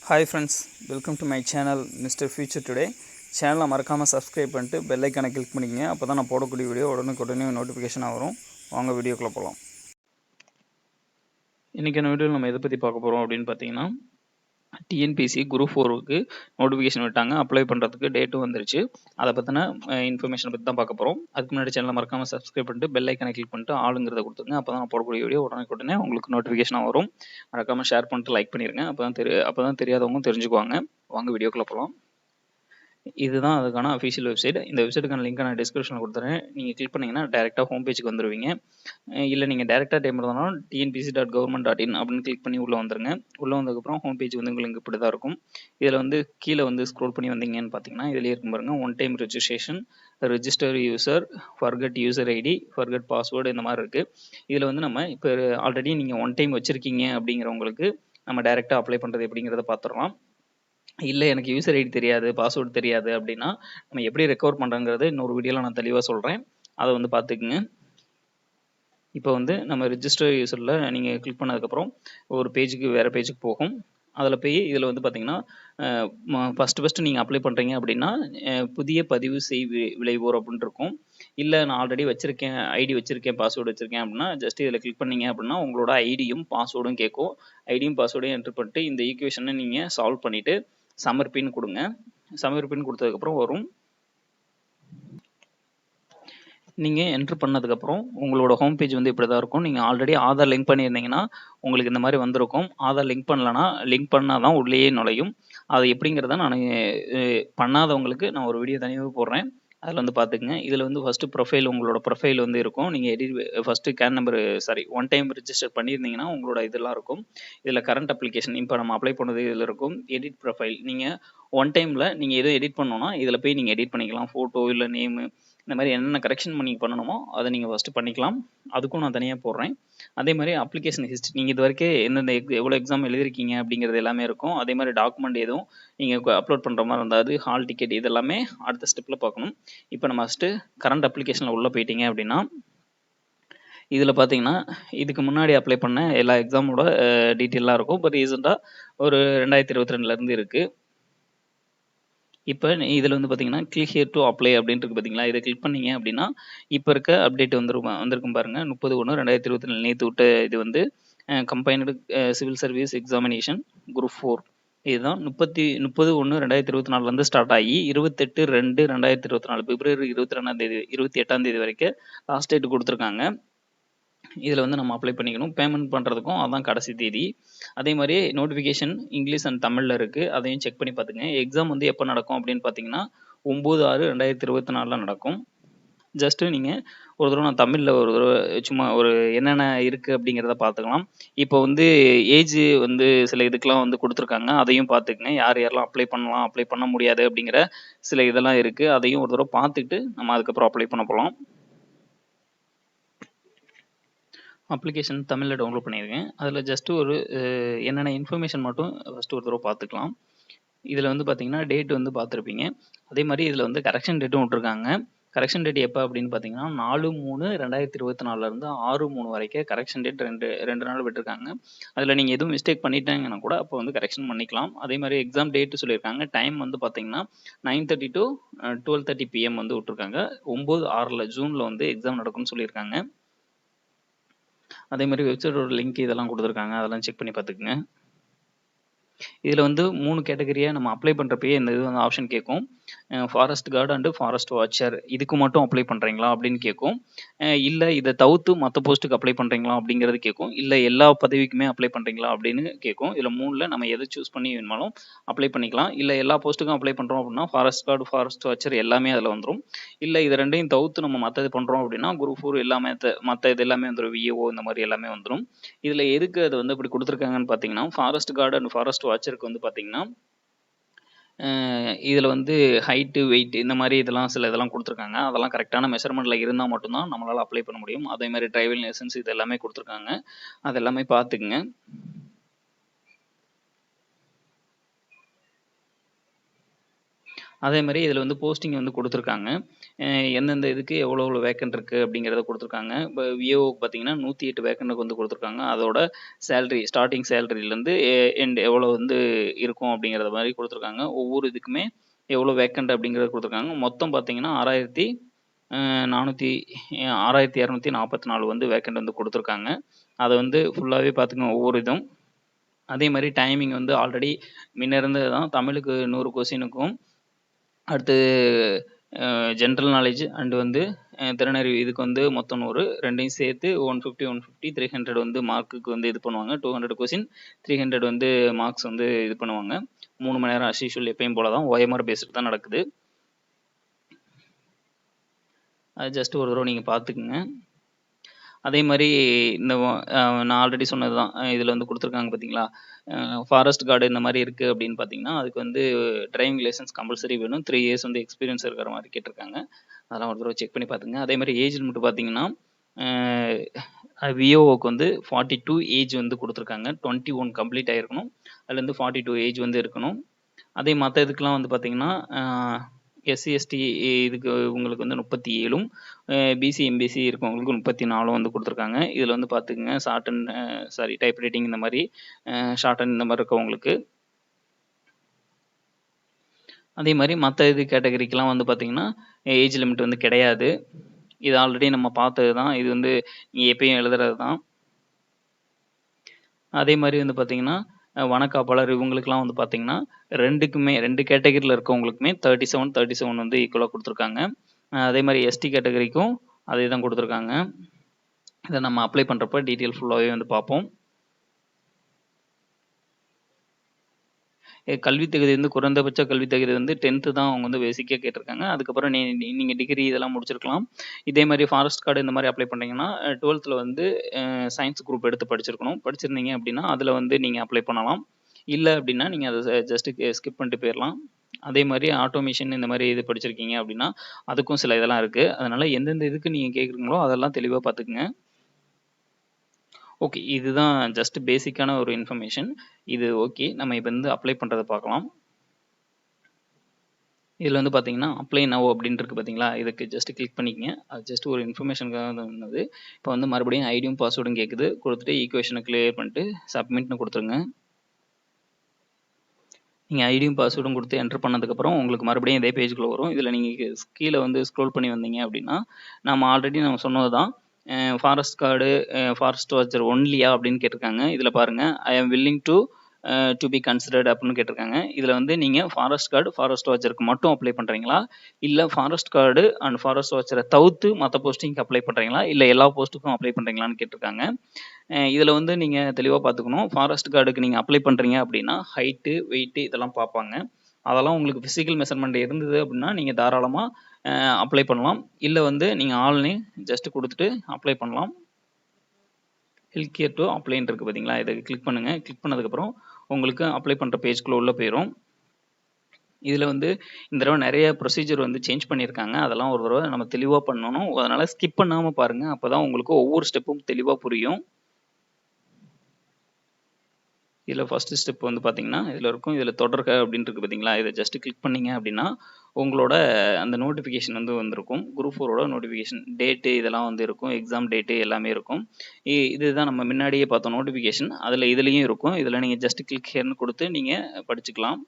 Hi friends, welcome to my channel Mr. Future Today. சேனலை மறக்காமல் subscribe பண்ணிட்டு bell ஐக்கானை கிளிக் பண்ணிக்கங்க. அப்போ தான் நான் போடக்கூடிய வீடியோ உடனே நோட்டிஃபிகேஷனாக வரும். வாங்க வீடியோக்குள்ளே போகலாம். இன்றைக்கான வீடியோவில் நம்ம எதை பற்றி பார்க்க போகிறோம் அப்படின்னு பார்த்தீங்கன்னா, டிஎன்பிஎஸ்சி குரூப் 4க்கு நோட்டிஃபிகேஷன் விட்டாங்க. அப்ளை பண்ணுறதுக்கு டேட்டும் வந்துருச்சு. அதை பற்றின இன்ஃபர்மேஷனை பற்றி தான் பார்க்க போகிறோம். அதுக்கு முன்னாடி சேனலை மறக்காமல் சப்ஸ்கிரைப் பண்ணிட்டு பெல் ஐக்கானை கிளிக் பண்ணிட்டு ஆளுங்கிறத கொடுத்துருங்க. அப்போ தான் நான் போடக்கூடிய வீடியோ உடனே உங்களுக்கு நோட்டிஃபிகேஷனாக வரும். மறக்காமல் ஷேர் பண்ணிட்டு லைக் பண்ணிடுங்க. அப்போ தான் தெரியாதவங்க தெரிஞ்சுக்குவாங்க. வாங்க வீடியோக்குள்ளே போகலாம். இதுதான் அதுக்கான அஃபிஷியல் வெப்சைட். இந்த வெப்சைட்டுக்கான லிங்க்கை நான் டிஸ்கிரிப்ஷனில் கொடுத்துறேன். நீங்கள் கிளிக் பண்ணிங்கன்னா டேரெக்டாக ஹோம் பேஜுக்கு வந்துடுவீங்க. இல்லை நீங்கள் டேரெக்டாக டைம் இருந்தாலும் tnpc.government.in அப்படின்னு கிளிக் பண்ணி உள்ளே வந்துருங்க. உள்ளே வந்ததுக்கப்புறம் ஹோம் பேஜ் வந்து உங்களுக்கு இப்படி தான் இருக்கும். இதில் வந்து கீழே வந்து ஸ்க்ரோல் பண்ணி வந்தீங்கன்னு பார்த்தீங்கன்னா இதிலே இருக்கும் பாருங்கள், one time registration, register user, forgot user ID, forgot password, இந்த மாதிரி இருக்குது. இதில் வந்து நம்ம இப்போ ஆல்ரெடி நீங்கள் ஒன் டைம் வச்சுருக்கீங்க அப்படிங்கிறவங்களுக்கு நம்ம டேரெக்டாக அப்ளை பண்ணுறது எப்படிங்கிறத பார்த்துடலாம். இல்லை எனக்கு யூசர் ஐடி தெரியாது, பாஸ்வேர்டு தெரியாது அப்படின்னா நம்ம எப்படி ரெக்கவர் பண்ணுறங்கிறது இன்னொரு வீடியோவில் நான் தெளிவாக சொல்கிறேன். அதை வந்து பார்த்துக்குங்க. இப்போ வந்து நம்ம ரிஜிஸ்டர் யூசரில் நீங்கள் கிளிக் பண்ணதுக்கப்புறம் ஒரு பேஜுக்கு வேறு பேஜுக்கு போகும். அதில் போய் இதில் வந்து பார்த்தீங்கன்னா ஃபஸ்ட்டு நீங்கள் அப்ளை பண்ணுறீங்க அப்படின்னா புதிய பதிவு விளைவோர் அப்படின்ட்டு இருக்கும். இல்லை நான் ஆல்ரெடி வச்சுருக்கேன், ஐடி வச்சுருக்கேன், பாஸ்வேர்டு வச்சுருக்கேன் அப்படின்னா ஜஸ்ட் இதில் கிளிக் பண்ணீங்க அப்படின்னா உங்களோட ஐடியும் பாஸ்வேர்டும் கேட்கும். ஐடியும் பாஸ்வேர்டையும் என்ட்ரு பண்ணிட்டு இந்த ஈக்குவேஷனை நீங்கள் சால்வ் பண்ணிவிட்டு சமர்ப்பின்னு கொடுங்க. சமர்ப்பின்னு கொடுத்ததுக்கப்புறம் வரும். நீங்கள் என்ட்ரு பண்ணதுக்கப்புறம் உங்களோட ஹோம் பேஜ் வந்து இப்படி தான் இருக்கும். நீங்கள் ஆல்ரெடி ஆதார் லிங்க் பண்ணியிருந்தீங்கன்னா உங்களுக்கு இந்த மாதிரி வந்திருக்கும். ஆதார் லிங்க் பண்ணலன்னா லிங்க் பண்ணால் தான் உள்ளேயே நுழையும். அது எப்படிங்கிறத நான் பண்ணாதவங்களுக்கு நான் ஒரு வீடியோ தனியாக போடுறேன். அதில் வந்து பார்த்துக்குங்க. இதில் வந்து ஃபஸ்ட்டு ப்ரொஃபைல், உங்களோட ப்ரொஃபைல் வந்து இருக்கும். நீங்கள் first can number one time register பண்ணியிருந்தீங்கன்னா உங்களோட இதெல்லாம் இருக்கும். இதில் கரண்ட் அப்ளிகேஷன் இப்போ நம்ம அப்ளை பண்ணது இதில் இருக்கும். எடிட் ப்ரொஃபைல், நீங்கள் ஒன் டைமில் நீங்கள் எதுவும் எடிட் பண்ணணும்னா இதில் போய் நீங்கள் எடிட் பண்ணிக்கலாம். ஃபோட்டோ இல்லை நேமு, இந்த மாதிரி என்னென்ன கரெக்ஷன் பண்ணி பண்ணணுமோ அதை நீங்கள் ஃபஸ்ட்டு பண்ணிக்கலாம். அதுக்கும் நான் தனியாக போடுறேன். அதே மாதிரி அப்ளிகேஷன் ஹிஸ்ட்ரி, நீங்கள் இது வரைக்கும் எந்தெந்த எவ்வளோ எக்ஸாம் எழுதிருக்கீங்க அப்படிங்கிறது எல்லாமே இருக்கும். அதே மாதிரி டாக்குமெண்ட் எதுவும் நீங்கள் அப்லோட் பண்ணுற மாதிரி இருந்தால் அது, ஹால் டிக்கெட், இது எல்லாமே அடுத்த ஸ்டெப்பில் பார்க்கணும். இப்போ நம்ம ஃபஸ்ட்டு கரண்ட் அப்ளிகேஷனில் உள்ளே போயிட்டீங்க அப்படின்னா இதில் பார்த்தீங்கன்னா இதுக்கு முன்னாடி அப்ளை பண்ண எல்லா எக்ஸாமோட டீட்டெயிலாக இருக்கும். இப்போ ரீசெண்டாக ஒரு 2022 இருக்குது. இப்போ இதில் வந்து பார்த்தீங்கன்னா கிளிக் ஹியர் டு அப்ளை அப்படின்ட்டு இருக்கு பார்த்தீங்களா, இதை கிளிக் பண்ணீங்க அப்படின்னா இப்போ இருக்க அப்டேட் வந்திருக்கும் பாருங்கள். 30/1/2024 நேற்று விட்ட இது வந்து combined civil service examination group 4. இதுதான் 30/1/2024 ஸ்டார்ட் ஆகி 28/2/2024 பிப்ரவரி 28ஆம் தேதி வரைக்கும் லாஸ்ட் டேட் கொடுத்துருக்காங்க. இதில் வந்து நம்ம அப்ளை பண்ணிக்கணும். பேமெண்ட் பண்ணுறதுக்கும் அதான் கடைசி தேதி. அதே மாதிரி நோட்டிஃபிகேஷன் இங்கிலீஷ் அண்ட் தமிழில் இருக்குது. அதையும் செக் பண்ணி பார்த்துங்க. எக்ஸாம் வந்து எப்போ நடக்கும் அப்படின்னு பார்த்தீங்கன்னா 9/6/2024 நடக்கும். ஜஸ்ட்டு நீங்கள் ஒரு தடவை நான் தமிழில் ஒரு தடவை சும்மா ஒரு என்னென்ன இருக்குது அப்படிங்கிறத பார்த்துக்கலாம். இப்போ வந்து ஏஜ் வந்து சில இதுக்கெலாம் வந்து கொடுத்துருக்காங்க. அதையும் பார்த்துக்குங்க. யார் யாரெல்லாம் அப்ளை பண்ணலாம், அப்ளை பண்ண முடியாது அப்படிங்கிற சில இதெல்லாம் இருக்குது. அதையும் ஒரு தடவை பார்த்துட்டு நம்ம அதுக்கப்புறம் அப்ளை பண்ண போகலாம். அப்ளிகேஷன் தமிழில் டவுன்லோட் பண்ணியிருக்கேன். அதில் ஜஸ்ட்டு ஒரு என்னென்ன இன்ஃபர்மேஷன் மட்டும் ஃபஸ்ட்டு ஒரு தடவை பார்த்துக்கலாம். இதில் வந்து பார்த்தீங்கன்னா டேட் வந்து பார்த்துருப்பீங்க. அதே மாதிரி இதில் வந்து கரெக்ஷன் டேட்டும் விட்ருக்காங்க. கரெக்ஷன் டேட் எப்போ அப்படின்னு பார்த்தீங்கன்னா 4/3/2024 6/3 வரைக்கும் கரெக்ஷன் டேட் ரெண்டு நாள் விட்டுருக்காங்க. அதில் நீங்கள் எதுவும் மிஸ்டேக் பண்ணிட்டாங்கன்னா கூட அப்போ வந்து கரெக்ஷன் பண்ணிக்கலாம். அதே மாதிரி எக்ஸாம் டேட்டு சொல்லியிருக்காங்க. டைம் வந்து பார்த்தீங்கன்னா 9:30 to 12:30 PM வந்து விட்ருக்காங்க. 9/6 ஜூனில் வந்து எக்ஸாம் நடக்கும்னு சொல்லியிருக்காங்க. அதே மாதிரி வெப்சைட்டோட லிங்க் இதெல்லாம் கொடுத்துருக்காங்க. அதெல்லாம் செக் பண்ணி பார்த்துக்குங்க. இதில் வந்து 3 கேட்டகரியாக நம்ம அப்ளை பண்ணுறப்பயே இந்த இது வந்து ஆப்ஷன் கேட்கும். Forest card and forest watcher இதுக்கு மட்டும் அப்ளை பண்ணுறீங்களா அப்படின்னு கேட்கும். இல்லை இதை தவிர்த்து மற்ற போஸ்ட்டுக்கு அப்ளை பண்ணுறீங்களா அப்படிங்கிறது கேட்கும். இல்லை எல்லா பதவிக்குமே அப்ளை பண்ணுறீங்களா அப்படின்னு கேட்கும். இதில் 3ல் நம்ம எதை சூஸ் பண்ணி வேணுமாலும் அப்ளை பண்ணிக்கலாம். இல்லை எல்லா போஸ்ட்டுக்கும் அப்ளை பண்ணுறோம் அப்படின்னா ஃபாரஸ்ட் கார்டு, ஃபாரஸ்ட் வாட்சர் எல்லாமே அதில் வந்துடும். இல்லை இது ரெண்டையும் தவிர்த்து நம்ம மற்றது பண்ணுறோம் அப்படின்னா குரூப் 4 எல்லாமே மற்ற இது எல்லாமே வந்துடும். விஏஓ இந்த மாதிரி எல்லாமே வந்துடும். இதில் எதுக்கு அது வந்து இப்படி கொடுத்துருக்காங்கன்னு பார்த்தீங்கன்னா ஃபாரஸ்ட் கார்டு அண்ட் ஃபாரஸ்ட் வாட்சருக்கு வந்து பார்த்தீங்கன்னா இதில் வந்து ஹைட்டு, வெயிட் இந்த மாதிரி இதெல்லாம் சில இதெல்லாம் கொடுத்துருக்காங்க. அதெல்லாம் கரெக்டான மெஷர்மெண்ட்டில் இருந்தால் மட்டும்தான் நம்மளால் அப்ளை பண்ண முடியும். அதே மாதிரி டிரைவிங் லைசன்ஸ் இது எல்லாமே கொடுத்துருக்காங்க. அது எல்லாமே பார்த்துக்குங்க. அதே மாதிரி இதில் வந்து போஸ்டிங் வந்து கொடுத்துருக்காங்க. எந்தெந்த இதுக்கு எவ்வளோ எவ்வளோ வேக்கன்ட் இருக்குது அப்படிங்கிறத கொடுத்துருக்காங்க. இப்போ விஓக்கு பார்த்தீங்கன்னா 108 வேக்கன்ட்டுக்கு வந்து கொடுத்துருக்காங்க. அதோட சேலரி ஸ்டார்டிங் சேலரியிலேருந்து எண்ட் எவ்வளோ வந்து இருக்கும் அப்படிங்கிறத மாதிரி கொடுத்துருக்காங்க. ஒவ்வொரு இதுக்குமே எவ்வளோ வேக்கன்ட் அப்படிங்கிறத கொடுத்துருக்காங்க. மொத்தம் பார்த்தீங்கன்னா 6244 வந்து வேக்கன்ட் வந்து கொடுத்துருக்காங்க. அதை வந்து ஃபுல்லாகவே பார்த்துக்கோங்க ஒவ்வொரு இதுவும். அதே மாதிரி டைமிங் வந்து ஆல்ரெடி முன்ன இருந்தது தான். தமிழுக்கு 100 கொஸ்டினுக்கும், அடுத்து ஜென்ரல் நாலேஜ் அண்ட் வந்து திறனறிவு இதுக்கு வந்து மொத்தம் 100, ரெண்டையும் சேர்த்து 150 300 வந்து மார்க்குக்கு வந்து இது பண்ணுவாங்க. 200 கொஸ்டின் 300 வந்து மார்க்ஸ் வந்து இது பண்ணுவாங்க. 3 மணி நேரம் அஸ் யூஷுவல் எப்பயும் போல தான் OMR பேஸ்டு தான் நடக்குது. அது ஜஸ்ட் ஒரு தடவை நீங்கள் பார்த்துக்குங்க. அதே மாதிரி இந்த நான் ஆல்ரெடி சொன்னது தான். இதில் வந்து கொடுத்துருக்காங்க பார்த்தீங்களா, ஃபாரஸ்ட் கார்டு இந்த மாதிரி இருக்குது அப்படின்னு பார்த்தீங்கன்னா, அதுக்கு வந்து டிரைவிங் லைசன்ஸ் கம்பல்சரி வேணும். 3 இயர்ஸ் வந்து எக்ஸ்பீரியன்ஸ் இருக்கிற மாதிரி கேட்டிருக்காங்க. அதெல்லாம் ஒரு தடவை செக் பண்ணி பார்த்துங்க. அதே மாதிரி ஏஜ் லிமிட் பார்த்தீங்கன்னா, விஓக்கு வந்து 42 ஏஜ் வந்து கொடுத்துருக்காங்க. 21 கம்ப்ளீட் ஆகிருக்கணும். அதுலேருந்து 42 ஏஜ் வந்து இருக்கணும். அதே மற்ற இதுக்கெலாம் வந்து பார்த்தீங்கன்னா, எஸ்சி எஸ்டி இதுக்கு உங்களுக்கு வந்து 37ம், பிசி எம்பிசி இருக்கவங்களுக்கு 34 வந்து கொடுத்துருக்காங்க. இதில் வந்து பார்த்துக்குங்க, ஷார்ட் அண்ட் டைப் ரைட்டிங் இந்த மாதிரி ஷார்ட் அண்ட் இந்த மாதிரி இருக்கவங்களுக்கு. அதே மாதிரி மற்ற இது கேட்டகரிக்கெலாம் வந்து பார்த்தீங்கன்னா ஏஜ் லிமிட் வந்து கிடையாது. இது ஆல்ரெடி நம்ம பார்த்தது தான். இது வந்து நீங்கள் எப்பயும் எழுதுறது தான். அதே மாதிரி வந்து பார்த்தீங்கன்னா வனக்காப்பாளர் இவங்களுக்குலாம் வந்து பார்த்தீங்கன்னா ரெண்டு கேட்டகரியில் இருக்கவங்களுக்குமே 37 வந்து ஈக்குவலாக கொடுத்துருக்காங்க. அதே மாதிரி எஸ்டி கேட்டகரிக்கும் அதே தான் கொடுத்துருக்காங்க. இதை நம்ம அப்ளை பண்ணுறப்ப டீட்டெயில் ஃபுல்லாகவே வந்து பார்ப்போம். கல்வி தகுதி வந்து குறைந்தபட்ச கல்வி தகுதி வந்து 10th தான் அவங்க வந்து பேசிக்காக கேட்டிருக்காங்க. அதுக்கப்புறம் நீங்கள் டிகிரி இதெல்லாம் முடிச்சிருக்கலாம். இதே மாதிரி ஃபாரஸ்ட் கார்டு இந்த மாதிரி அப்ளை பண்ணுறீங்கன்னா 12th வந்து சயின்ஸ் குரூப் எடுத்து படிச்சிருந்தீங்க அப்படின்னா அதில் வந்து நீங்கள் அப்ளை பண்ணலாம். இல்லை அப்படின்னா நீங்கள் அதை ஜஸ்ட்டு ஸ்கிப் பண்ணிட்டு போயிடலாம். அதே மாதிரி ஆட்டோமேஷன் இந்த மாதிரி இது படிச்சிருக்கீங்க அப்படின்னா அதுக்கும் சில இதெல்லாம் இருக்குது. அதனால் எந்தெந்த இதுக்கு நீங்கள் கேட்குறீங்களோ அதெல்லாம் தெளிவாக பார்த்துக்குங்க. ஓகே, இதுதான் ஜஸ்ட் பேசிக்கான ஒரு இன்ஃபர்மேஷன். இது ஓகே, நம்ம இப்போ வந்து அப்ளை பண்ணுறதை பார்க்கலாம். இதில் வந்து பார்த்தீங்கன்னா அப்ளை நவ் அப்படின்னு இருக்குது பார்த்தீங்களா, இதுக்கு ஜஸ்ட் கிளிக் பண்ணிக்கங்க. அது ஜஸ்ட் ஒரு இன்ஃபர்மேஷனுக்காக தான் இருந்தது. இப்போ வந்து மறுபடியும் ஐடியும் பாஸ்வேர்டும் கேட்குது. கொடுத்துட்டு ஈக்குவேஷனை கிளியர் பண்ணிட்டு சப்மிட்னு கொடுத்துருங்க. நீங்கள் ஐடியும் பாஸ்வேர்டும் கொடுத்து என்டர் பண்ணதுக்கப்புறம் உங்களுக்கு மறுபடியும் இதே பேஜுக்குள்ளே வரும். இதில் நீங்கள் கீழே வந்து ஸ்க்ரோல் பண்ணி வந்தீங்க அப்படின்னா நம்ம சொன்னது தான். ஃபாரஸ்ட் கார்டு ஃபாரஸ்ட் வாட்சர் ஒன்லியா அப்படின்னு கேட்டிருக்காங்க. இதில் பாருங்கள், ஐ ஆம் வில்லிங் டு பி கன்சிடர்ட் அப்படின்னு கேட்டிருக்காங்க. இதில் வந்து நீங்கள் ஃபாரஸ்ட் கார்டு ஃபாரஸ்ட் வாட்சருக்கு மட்டும் அப்ளை பண்ணுறீங்களா, இல்லை ஃபாரஸ்ட் கார்டு அண்ட் ஃபாரஸ்ட் வாட்சரை தவிர்த்து மற்ற போஸ்டிங்க்கு அப்ளை பண்ணுறீங்களா, இல்லை எல்லா போஸ்ட்டுக்கும் அப்ளை பண்ணுறீங்களான்னு கேட்டிருக்காங்க. இதில் வந்து நீங்கள் தெளிவாக பார்த்துக்கணும். ஃபாரஸ்ட் கார்டுக்கு நீங்கள் அப்ளை பண்ணுறீங்க அப்படின்னா ஹைட்டு வெயிட்டு இதெல்லாம் பார்ப்பாங்க. அதெல்லாம் உங்களுக்கு ஃபிசிக்கல் மெஷர்மெண்ட் இருந்தது அப்படின்னா நீங்கள் தாராளமாக அப்ளை பண்ணலாம். இல்லை வந்து நீங்கள் ஆன்லைன் ஜஸ்ட் கொடுத்துட்டு அப்ளை பண்ணலாம். கிளிக் ஹியர் டு அப்ளைன்னு இருக்குது பார்த்தீங்களா, இதை கிளிக் பண்ணுங்கள். கிளிக் பண்ணதுக்கப்புறம் உங்களுக்கு அப்ளை பண்ணுற பேஜ்குள்ளே உள்ளே போயிடும். இதில் வந்து இந்த தடவை நிறைய ப்ரொசீஜர் வந்து சேஞ்ச் பண்ணியிருக்காங்க. அதெல்லாம் ஒரு தடவை நம்ம தெளிவாக பண்ணணும். அதனால் ஸ்கிப் பண்ணாமல் பாருங்கள். அப்போ தான் உங்களுக்கு ஒவ்வொரு ஸ்டெப்பும் தெளிவாக புரியும். இதில் ஃபஸ்ட்டு ஸ்டெப் வந்து பார்த்தீங்கன்னா இதில் இருக்கும். இதில் தொடர்க அப்படின்னு இருக்குது பார்த்தீங்களா, இதை ஜஸ்ட் கிளிக் பண்ணிங்க அப்படின்னா உங்களோட அந்த நோட்டிஃபிகேஷன் வந்து வந்திருக்கும். குரூப் 4ஓட நோட்டிஃபிகேஷன் டேட்டு இதெல்லாம் வந்து இருக்கும். எக்ஸாம் டேட்டு எல்லாமே இருக்கும். இதுதான் நம்ம முன்னாடியே பார்த்தோம் நோட்டிஃபிகேஷன். அதில் இதுலேயும் இருக்கும். இதில் நீங்கள் ஜஸ்ட் கிளிக் ஹியர்னு கொடுத்து நீங்கள் படிச்சுக்கலாம்.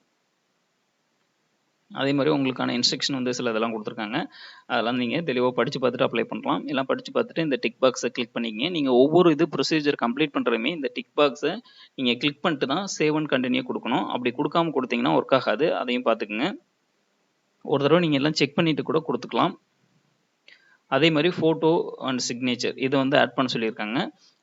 அதே மாதிரி உங்களுக்கான இன்ஸ்ட்ரக்ஷன் வந்து சில இதெல்லாம் கொடுத்துருக்காங்க. அதெல்லாம் நீங்கள் தெளிவாக படித்து பார்த்துட்டு அப்ளை பண்ணலாம். எல்லாம் படித்து பார்த்துட்டு இந்த டிக் பாக்ஸை கிளிக் பண்ணிக்கங்க. நீங்கள் ஒவ்வொரு இது ப்ரொசீஜர் கம்ப்ளீட் பண்ணுறதுமே இந்த டிக் பாக்ஸை நீங்கள் கிளிக் பண்ணிட்டு தான் சேவ் அண்ட் கண்டினியூ கொடுக்கணும். அப்படி கொடுக்காம கொடுத்தீங்கன்னா ஒர்க் ஆகாது. அதையும் பார்த்துக்குங்க. ஒரு தடவை நீங்கள் எல்லாம் செக் பண்ணிவிட்டு கூட கொடுத்துக்கலாம். அதே மாதிரி ஃபோட்டோ அண்ட் சிக்னேச்சர் இதை வந்து ஆட் பண்ண சொல்லியிருக்காங்க.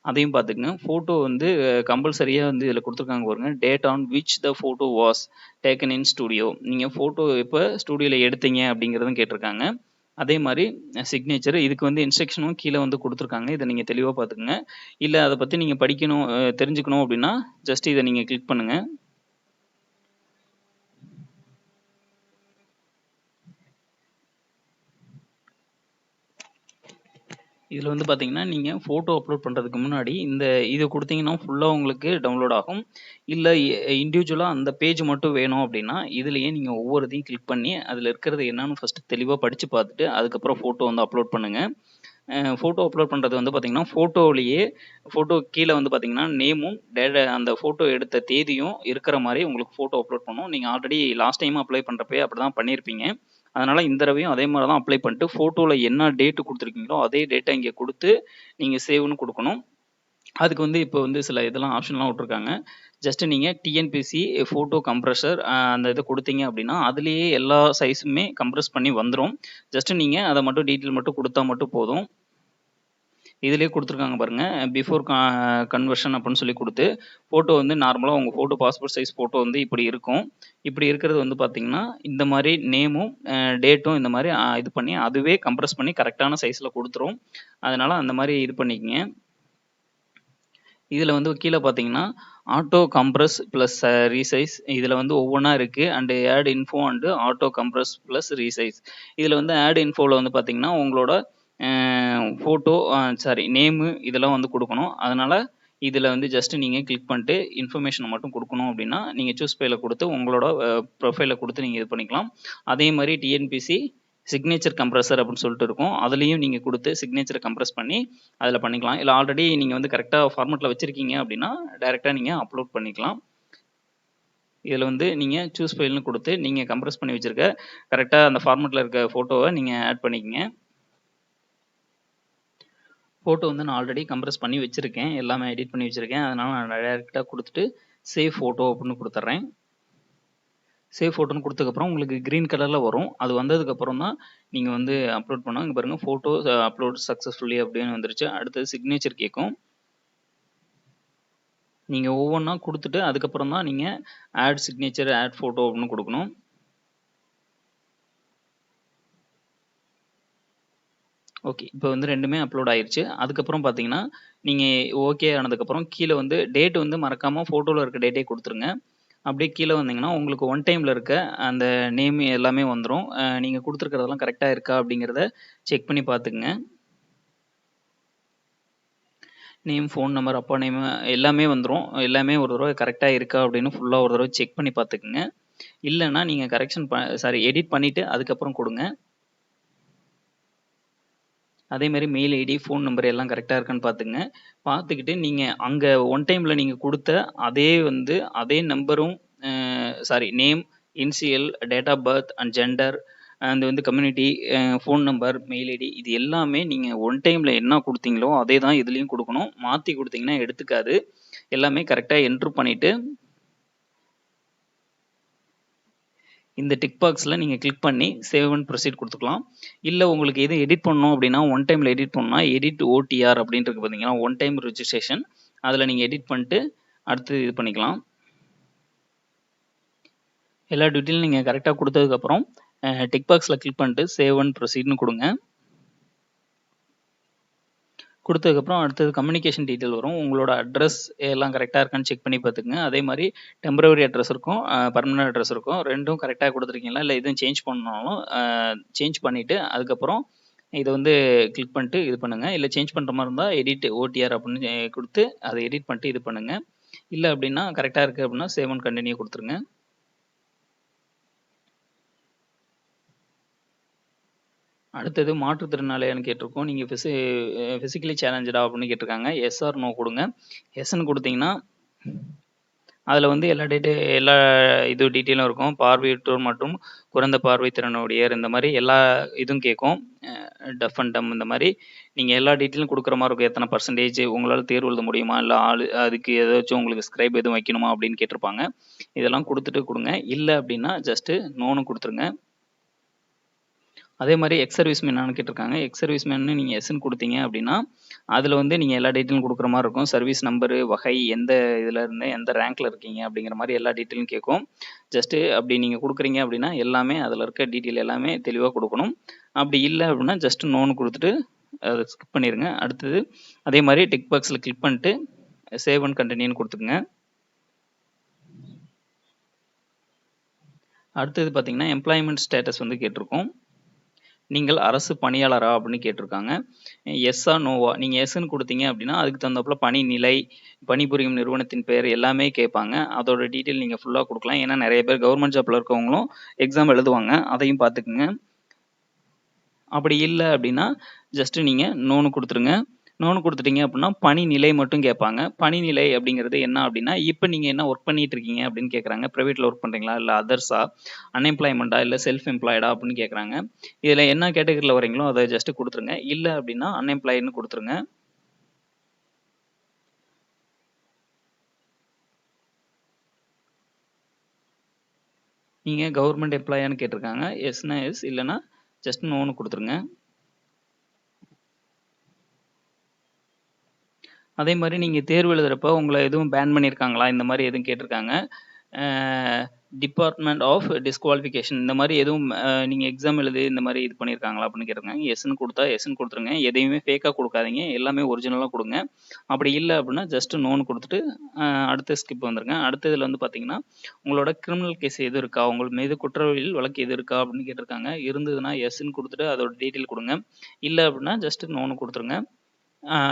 அதையும் பார்த்துக்குங்க. ஃபோட்டோ வந்து கம்பல்சரியாக வந்து இதில் கொடுத்துருக்காங்க பாருங்க. Date on which the photo was taken in studio. நீங்கள் ஃபோட்டோ எப்போ ஸ்டூடியோவில் எடுத்தீங்க அப்படிங்கிறதும் கேட்டிருக்காங்க. அதே மாதிரி சிக்னேச்சர் இதுக்கு வந்து இன்ஸ்ட்ரக்ஷனும் கீழே வந்து கொடுத்துருக்காங்க. இதை நீங்கள் தெளிவாக பார்த்துக்குங்க. இல்லை அதை பற்றி நீங்கள் படிக்கணும் தெரிஞ்சுக்கணும் அப்படின்னா ஜஸ்ட் இதை நீங்கள் கிளிக் பண்ணுங்கள். இதில் வந்து பார்த்தீங்கன்னா, நீங்கள் ஃபோட்டோ அப்லோட் பண்ணுறதுக்கு முன்னாடி இதை கொடுத்தீங்கன்னா ஃபுல்லாக உங்களுக்கு டவுன்லோட் ஆகும். இல்லை இண்டிவிஜுவலாக அந்த பேஜ் மட்டும் வேணும் அப்படின்னா, இதுலேயே நீங்கள் ஒவ்வொரு இதையும் கிளிக் பண்ணி அதில் இருக்கிறது என்னன்னு ஃபஸ்ட்டு தெளிவாக படித்து பார்த்துட்டு அதுக்கப்புறம் ஃபோட்டோ வந்து அப்லோட் பண்ணுங்கள். ஃபோட்டோ அப்லோட் பண்ணுறது வந்து பார்த்தீங்கன்னா, ஃபோட்டோ கீழே வந்து பார்த்தீங்கன்னா, நேமும் அந்த ஃபோட்டோ எடுத்த தேதியும் இருக்கிற மாதிரி உங்களுக்கு ஃபோட்டோ அப்லோட் பண்ணணும். நீங்கள் ஆல்ரெடி லாஸ்ட் டைம் அப்ளை பண்ணுறப்பயே அப்படி தான் பண்ணியிருப்பீங்க. அதனால இந்த தடவையும் அதே மாதிரி தான் அப்ளை பண்ணிட்டு ஃபோட்டோவில் என்ன டேட்டு கொடுத்துருக்கீங்களோ அதே டேட்டை இங்கே கொடுத்து நீங்கள் சேவ்னு கொடுக்கணும். அதுக்கு வந்து இப்போ வந்து சில இதெல்லாம் ஆப்ஷன்லாம் விட்ருக்காங்க. ஜஸ்ட் நீங்கள் டிஎன்பிஎஸ்சி ஃபோட்டோ கம்ப்ரஷர் அந்த இதை கொடுத்தீங்க அப்படின்னா அதுலேயே எல்லா சைஸுமே கம்ப்ரஸ் பண்ணி வந்துடும். ஜஸ்ட் நீங்கள் அதை மட்டும் டீட்டெயில் மட்டும் கொடுத்தா மட்டும் போதும். இதிலே கொடுத்துருக்காங்க பாருங்கள், பிஃபோர் கன்வர்ஷன் அப்படின்னு சொல்லி கொடுத்து ஃபோட்டோ வந்து நார்மலாக உங்கள் ஃபோட்டோ பாஸ்போர்ட் சைஸ் ஃபோட்டோ வந்து இப்படி இருக்கும். இப்படி இருக்கிறது வந்து பார்த்தீங்கன்னா இந்த மாதிரி நேமும் டேட்டும் இந்த மாதிரி இது பண்ணி அதுவே கம்ப்ரஸ் பண்ணி கரெக்டான சைஸில் கொடுத்துரும். அதனால் அந்த மாதிரி இது பண்ணிக்கங்க. இதில் வந்து கீழே பார்த்தீங்கன்னா ஆட்டோ கம்ப்ரஸ் ப்ளஸ் ரீசைஸ் இதில் வந்து ஒவ்வொன்றா இருக்குது. And add info and auto compress plus resize. இதில் வந்து ஆட் இன்ஃபோவில் வந்து பார்த்தீங்கன்னா உங்களோட ஃபோட்டோ நேமு இதெல்லாம் வந்து கொடுக்கணும். அதனால் இதில் வந்து ஜஸ்ட்டு நீங்கள் கிளிக் பண்ணிட்டு இன்ஃபர்மேஷனை மட்டும் கொடுக்கணும் அப்படின்னா நீங்கள் சூஸ் பேயில் கொடுத்து உங்களோட ப்ரொஃபைலை கொடுத்து நீங்கள் இது பண்ணிக்கலாம். அதே மாதிரி டிஎன்பிசி சிக்னேச்சர் கம்ப்ரஸர் அப்படின்னு சொல்லிட்டு இருக்கும். அதுலேயும் நீங்கள் கொடுத்து சிக்னேச்சரை கம்ப்ரஸ் பண்ணி அதில் பண்ணிக்கலாம். இல்லை ஆல்ரெடி நீங்கள் வந்து கரெக்டாக ஃபார்மெட்டில் வச்சுருக்கீங்க அப்படின்னா டைரெக்டாக நீங்கள் அப்லோட் பண்ணிக்கலாம். இதில் வந்து நீங்கள் சூஸ் ஃபைல்னு கொடுத்து நீங்கள் கம்ப்ரஸ் பண்ணி வச்சுருக்க கரெக்டாக அந்த ஃபார்மெட்டில் இருக்க ஃபோட்டோவை நீங்கள் ஆட் பண்ணிக்கங்க. ஃபோட்டோ வந்து நான் ஆல்ரெடி கம்ப்ரஸ் பண்ணி வச்சுருக்கேன், எல்லாமே எடிட் பண்ணி வச்சுருக்கேன். அதனால் நான் டைரெக்டாக கொடுத்துட்டு சேவ் ஃபோட்டோ அப்படின்னு கொடுத்துட்றேன். சேவ் ஃபோட்டோன்னு கொடுத்ததுக்கப்புறம் உங்களுக்கு க்ரீன் கலரில் வரும். அது வந்ததுக்கப்புறம் தான் நீங்கள் வந்து அப்லோட் பண்ணணும். இங்கே பாருங்கள், ஃபோட்டோ அப்லோட் சக்ஸஸ்ஃபுல்லி அப்படின்னு வந்துருச்சு. அடுத்தது சிக்னேச்சர் கேட்கும். நீங்கள் ஒவ்வொன்றா கொடுத்துட்டு அதுக்கப்புறம் தான் நீங்கள் ஆட் சிக்னேச்சர் ஆட் ஃபோட்டோ அப்படின்னு கொடுக்கணும். ஓகே, இப்போ வந்து ரெண்டுமே அப்லோட் ஆயிடுச்சு. அதுக்கப்புறம் பார்த்தீங்கன்னா நீங்கள் ஓகே ஆனதுக்கப்புறம் கீழே வந்து டேட் வந்து மறக்காமல் ஃபோட்டோவில் இருக்க டேட்டே கொடுத்துருங்க. அப்படியே கீழே வந்தீங்கன்னா உங்களுக்கு ஒன் டைமில் இருக்க அந்த நேம் எல்லாமே வந்துடும். நீங்கள் கொடுத்துருக்கிறதெல்லாம் கரெக்டாக இருக்கா அப்படிங்கிறத செக் பண்ணி பார்த்துக்குங்க. நேம், ஃபோன் நம்பர், அப்பா நேம் எல்லாமே வந்துடும். எல்லாமே ஒரு தடவை கரெக்டாக இருக்கா அப்படின்னு ஃபுல்லாக ஒரு தடவை செக் பண்ணி பார்த்துக்குங்க. இல்லைன்னா நீங்கள் எடிட் பண்ணிவிட்டு அதுக்கப்புறம் கொடுங்க. அதேமாதிரி மெயில் ஐடி, ஃபோன் நம்பர் எல்லாம் கரெக்டாக இருக்கான்னு பார்த்துங்க. பார்த்துக்கிட்டு நீங்கள் அங்கே ஒன் டைமில் நீங்கள் கொடுத்த அதே நம்பரும் name, initial, date of birth and gender and வந்து community, phone number, mail ID இது எல்லாமே நீங்கள் ஒன் டைமில் என்ன கொடுத்தீங்களோ அதே தான் இதுலேயும் கொடுக்கணும். மாற்றி கொடுத்தீங்கன்னா எடுத்துக்காது. எல்லாமே கரெக்டாக என்ட்ரு பண்ணிவிட்டு இந்த டிக் பாக்ஸில் நீங்கள் கிளிக் பண்ணி சேவ் அண்ட் ப்ரொசீட் கொடுத்துக்கலாம். இல்லை உங்களுக்கு எதுவும் எடிட் பண்ணணும் அப்படின்னா ஒன் டைமில் எடிட் பண்ணணும்னா எடிட் ஓடிஆர் அப்படின்றது பார்த்தீங்கன்னா ஒன் டைம் ரிஜிஸ்ட்ரேஷன். அதில் நீங்கள் எடிட் பண்ணிட்டு அடுத்து இது பண்ணிக்கலாம். எல்லா டீட்டெயிலும் நீங்கள் கரெக்டாக கொடுத்ததுக்கப்புறம் டிக் பாக்ஸில் கிளிக் பண்ணிட்டு சேவ் அண்ட் ப்ரொசீட்னு கொடுங்க. கொடுத்ததுக்கப்புறம் அடுத்தது கம்யூனிகேஷன் டீட்டெயில் வரும். உங்களோட அட்ரஸ் எல்லாம் கரெக்டாக இருக்கான்னு செக் பண்ணி பார்த்துக்குங்க. அதே மாதிரி டெம்பரவரி அட்ரஸ் இருக்கும், பர்மனன்ட் அட்ரஸ் இருக்கும். ரெண்டும் கரெக்டாக கொடுத்துருக்கீங்களா, இல்லை எதுவும் சேஞ்ச் பண்ணாலும் சேஞ்ச் பண்ணிவிட்டு அதுக்கப்புறம் இதை வந்து கிளிக் பண்ணிட்டு இது பண்ணுங்கள். இல்லை சேஞ்ச் பண்ணுற மாதிரி இருந்தால் எடிட் ஓடிஆர் அப்படின்னு கொடுத்து அதை எடிட் பண்ணிட்டு இது பண்ணுங்கள். இல்லை அப்படின்னா கரெக்டாக இருக்குது அப்படின்னா சேவ் அண்ட் கண்டினியூ கொடுத்துருங்க. அடுத்தது மாற்றுத்திறனாளியான்னு கேட்டிருக்கோம். நீங்கள் ஃபிசிக்கலி சேலஞ்சடா அப்படின்னு கேட்டிருக்காங்க. எஸ் ஆர் நோ கொடுங்க. எஸ்ன்னு கொடுத்தீங்கன்னா அதில் வந்து எல்லா டீட்டெயிலும் இருக்கும். பார்வையற்றோர் மற்றும் குறைந்த பார்வைத்திறனுடையர் இந்த மாதிரி எல்லா இதுவும் கேட்கும். டஃப் அண்ட் டம் இந்த மாதிரி நீங்கள் எல்லா டீட்டெயிலும் கொடுக்குற மாதிரி இருக்கும். எத்தனை பர்சன்டேஜ் உங்களால் தேர்வு எழுத முடியுமா, இல்லை அதுக்கு ஏதாச்சும் உங்களுக்கு ஸ்க்ரைப் எதுவும் வைக்கணுமா அப்படின்னு கேட்டிருப்பாங்க. இதெல்லாம் கொடுத்துட்டு கொடுங்க. இல்லை அப்படின்னா ஜஸ்ட்டு நோன்னு கொடுத்துருங்க. அதே மாதிரி எக்ஸ் சர்வீஸ் மேனானு கேட்டிருக்காங்க. எக்ஸ் சர்வீஸ் மேன்னு நீங்கள் எஸ்ன்னு கொடுத்தீங்க அப்படின்னா அதில் வந்து நீங்கள் எல்லா டீட்டெயிலும் கொடுக்குற மாதிரி இருக்கும். சர்வீஸ் நம்பரு, வகை, எந்த இதில் இருந்து எந்த ரேங்க்கில் இருக்கீங்க அப்படிங்கிற மாதிரி எல்லா டீட்டெயிலும் கேட்கும். ஜஸ்ட்டு அப்படி நீங்கள் கொடுக்குறீங்க அப்படின்னா எல்லாமே அதில் இருக்க டீட்டெயில் எல்லாமே தெளிவாக கொடுக்கணும். அப்படி இல்லை அப்படின்னா ஜஸ்ட்டு நோன்னு கொடுத்துட்டு அதை ஸ்கிப் பண்ணிடுங்க. அடுத்தது அதே மாதிரி டிக் பாக்ஸில் கிளிக் பண்ணிட்டு சேவ் அண்ட் கண்டினியூன்னு கொடுத்துக்குங்க. அடுத்தது பார்த்தீங்கன்னா எம்ப்ளாய்மெண்ட் ஸ்டேட்டஸ் வந்து கேட்டிருக்கோம். நீங்கள் அரசு பணியாளரா அப்படின்னு கேட்டிருக்காங்க. எஸ்ஸா நோவா நீங்கள் எஸ்ன்னு கொடுத்தீங்க அப்படின்னா அதுக்கு தகுந்தாப்புல பணி நிலை, பணிபுரியும் நிறுவனத்தின் பெயர் எல்லாமே கேட்பாங்க. அதோட டீட்டெயில் நீங்கள் ஃபுல்லாக கொடுக்கலாம். ஏன்னா நிறைய பேர் கவர்மெண்ட் ஜாப்ல இருக்கவங்களும் எக்ஸாம் எழுதுவாங்க, அதையும் பார்த்துக்குங்க. அப்படி இல்லை அப்படின்னா ஜஸ்ட் நீங்கள் நோன்னு கொடுத்துருங்க. நோன்னு கொடுத்துட்டீங்க அப்படின்னா பணி நிலை மட்டும் கேட்பாங்க. பணி நிலை அப்படிங்கிறது என்ன அப்படின்னா இப்போ நீங்கள் என்ன ஒர்க் பண்ணிட்டு இருக்கீங்க அப்படின்னு கேட்குறாங்க. ப்ரைவேட்டில் ஒர்க் பண்ணுறீங்களா, இல்லை அதர்ஸா, அன்எம்ப்ளாய்மெண்ட்டா, இல்லை செல்ஃப் எம்ப்ளாய்டா அப்படின்னு கேட்குறாங்க. இதில் என்ன கேட்டகரியில் வரீங்களோ அதை ஜஸ்ட் கொடுத்துருங்க. இல்லை அப்படின்னா அன்எம்ப்ளாய்டுன்னு கொடுத்துருங்க. நீங்கள் கவர்மெண்ட் எம்ப்ளாயான்னு கேட்டிருக்காங்க. எஸ்னா எஸ், இல்லைன்னா ஜஸ்ட் நோன்னு கொடுத்துருங்க. அதே மாதிரி நீங்கள் தேர்வு எழுதுறப்ப உங்களை எதுவும் பேன் பண்ணியிருக்காங்களா, இந்த மாதிரி எதுவும் கேட்டிருக்காங்க. டிபார்ட்மெண்ட் ஆஃப் டிஸ்குவாலிஃபிகேஷன் இந்த மாதிரி எதுவும் நீங்கள் எக்ஸாம் எழுதி இந்த மாதிரி இது பண்ணியிருக்காங்களா அப்படின்னு கேட்டிருக்காங்க. எஸ்ன்னு கொடுத்தா எஸ்ன்னு கொடுத்துருங்க. எதையுமே ஃபேக்காக கொடுக்காதீங்க, எல்லாமே ஒரிஜினலாக கொடுங்க. அப்படி இல்லை அப்படின்னா ஜஸ்ட் நோன்னு கொடுத்துட்டு அடுத்த ஸ்கிப் வந்துருங்க. அடுத்ததில் வந்து பார்த்தீங்கன்னா உங்களோட கிரிமினல் கேஸ் எது இருக்கா, உங்கள் மீது குற்றவியல் வழக்கு எது இருக்கா அப்படின்னு கேட்டிருக்காங்க. இருந்ததுன்னா எஸ்ன்னு கொடுத்துட்டு அதோட டீட்டெயில் கொடுங்க. இல்லை அப்படின்னா ஜஸ்ட் நோன்னு கொடுத்துருங்க.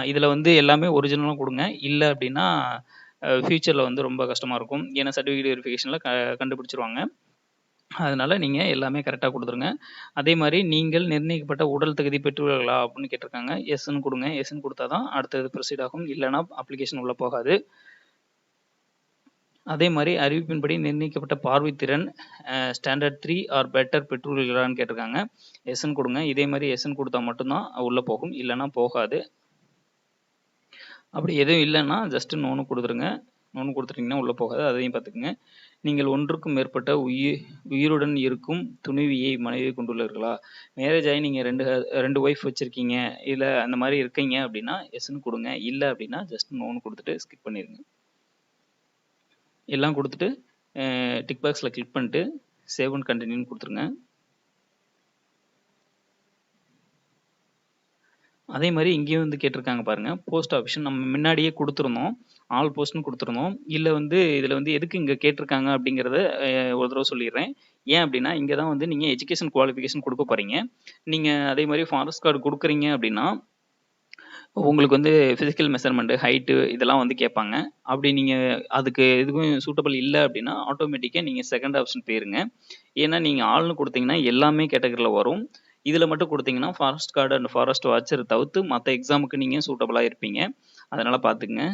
இதில் வந்து எல்லாமே ஒரிஜினலாக கொடுங்க. இல்லை அப்படின்னா ஃப்யூச்சரில் வந்து ரொம்ப கஷ்டமாக இருக்கும். ஏன்னா சர்டிஃபிகேட் வெரிஃபிகேஷனில் கண்டுபிடிச்சிருவாங்க. அதனால நீங்கள் எல்லாமே கரெக்டாக கொடுத்துருங்க. அதே மாதிரி நீங்கள் நிர்ணயிக்கப்பட்ட உடல் தகுதி பெற்றுள்ளீர்களா அப்படின்னு கேட்டிருக்காங்க. எஸ்ன்னு கொடுங்க. எஸ்ன்னு கொடுத்தா தான் அடுத்தது ப்ரொசீட் ஆகும், இல்லைனா அப்ளிகேஷன் உள்ளே போகாது. அதே மாதிரி அறிவிப்பின்படி நிர்ணயிக்கப்பட்ட பார்வைத்திறன் ஸ்டாண்டர்ட் 3 ஆர் பெட்டர் பெற்றுள்ளீர்களான்னு கேட்டிருக்காங்க. எஸ்ன்னு கொடுங்க. இதே மாதிரி எஸ்ன்னு கொடுத்தா மட்டும்தான் உள்ளே போகும், இல்லைனா போகாது. அப்படி எதுவும் இல்லைன்னா ஜஸ்ட் நோன்னு கொடுத்துருங்க. நோன்னு கொடுத்துட்டிங்கன்னா உள்ளே போகாது, அதையும் பார்த்துக்குங்க. நீங்கள் ஒன்றுக்கும் மேற்பட்ட உயிருடன் இருக்கும் துணைவியை மனைவியை கொண்டுள்ளீர்களா, மேரேஜ் ஆகி நீங்கள் ரெண்டு ஒய்ஃப் வச்சுருக்கீங்க, இல்லை அந்த மாதிரி இருக்கீங்க அப்படின்னா எஸ்ன்னு கொடுங்க. இல்லை அப்படின்னா ஜஸ்ட் நோன்னு கொடுத்துட்டு ஸ்கிப் பண்ணிடுங்க. எல்லாம் கொடுத்துட்டு டிக் பாக்ஸில் கிளிக் பண்ணிட்டு சேவ் அண்ட் கண்டினியூன்னு கொடுத்துருங்க. அதே மாதிரி இங்கேயும் வந்து கேட்டிருக்காங்க பாருங்க, போஸ்ட் ஆஃபீஸ் நம்ம முன்னாடியே கொடுத்துருந்தோம், ஆல் போஸ்ட்னு கொடுத்துருந்தோம். இல்லை வந்து இதில் வந்து எதுக்கு இங்கே கேட்டிருக்காங்க அப்படிங்கிறத ஒரு தடவை சொல்லிடுறேன். ஏன் அப்படின்னா இங்கே தான் வந்து நீங்கள் எஜுகேஷன் குவாலிஃபிகேஷன் கொடுக்க போகிறீங்க. நீங்கள் அதே மாதிரி ஃபாரஸ்ட் கார்டு கொடுக்குறீங்க அப்படின்னா உங்களுக்கு வந்து ஃபிசிக்கல் மெஷர்மெண்ட்டு, ஹைட்டு இதெல்லாம் வந்து கேட்பாங்க. அப்படி நீங்கள் அதுக்கு எதுக்கும் சூட்டபிள் இல்லை அப்படின்னா ஆட்டோமேட்டிக்காக நீங்கள் செகண்ட் ஆப்ஷன் போயிருங்க. ஏன்னா நீங்கள் ஆள்னு கொடுத்தீங்கன்னா எல்லாமே கேட்டகரியில் வரும். இதில் மட்டும் கொடுத்தீங்கன்னா forest card and forest watcher தவிர்த்து மற்ற எக்ஸாமுக்கு நீங்கள் சூட்டபிளாக இருப்பீங்க. அதனால் பார்த்துக்குங்க.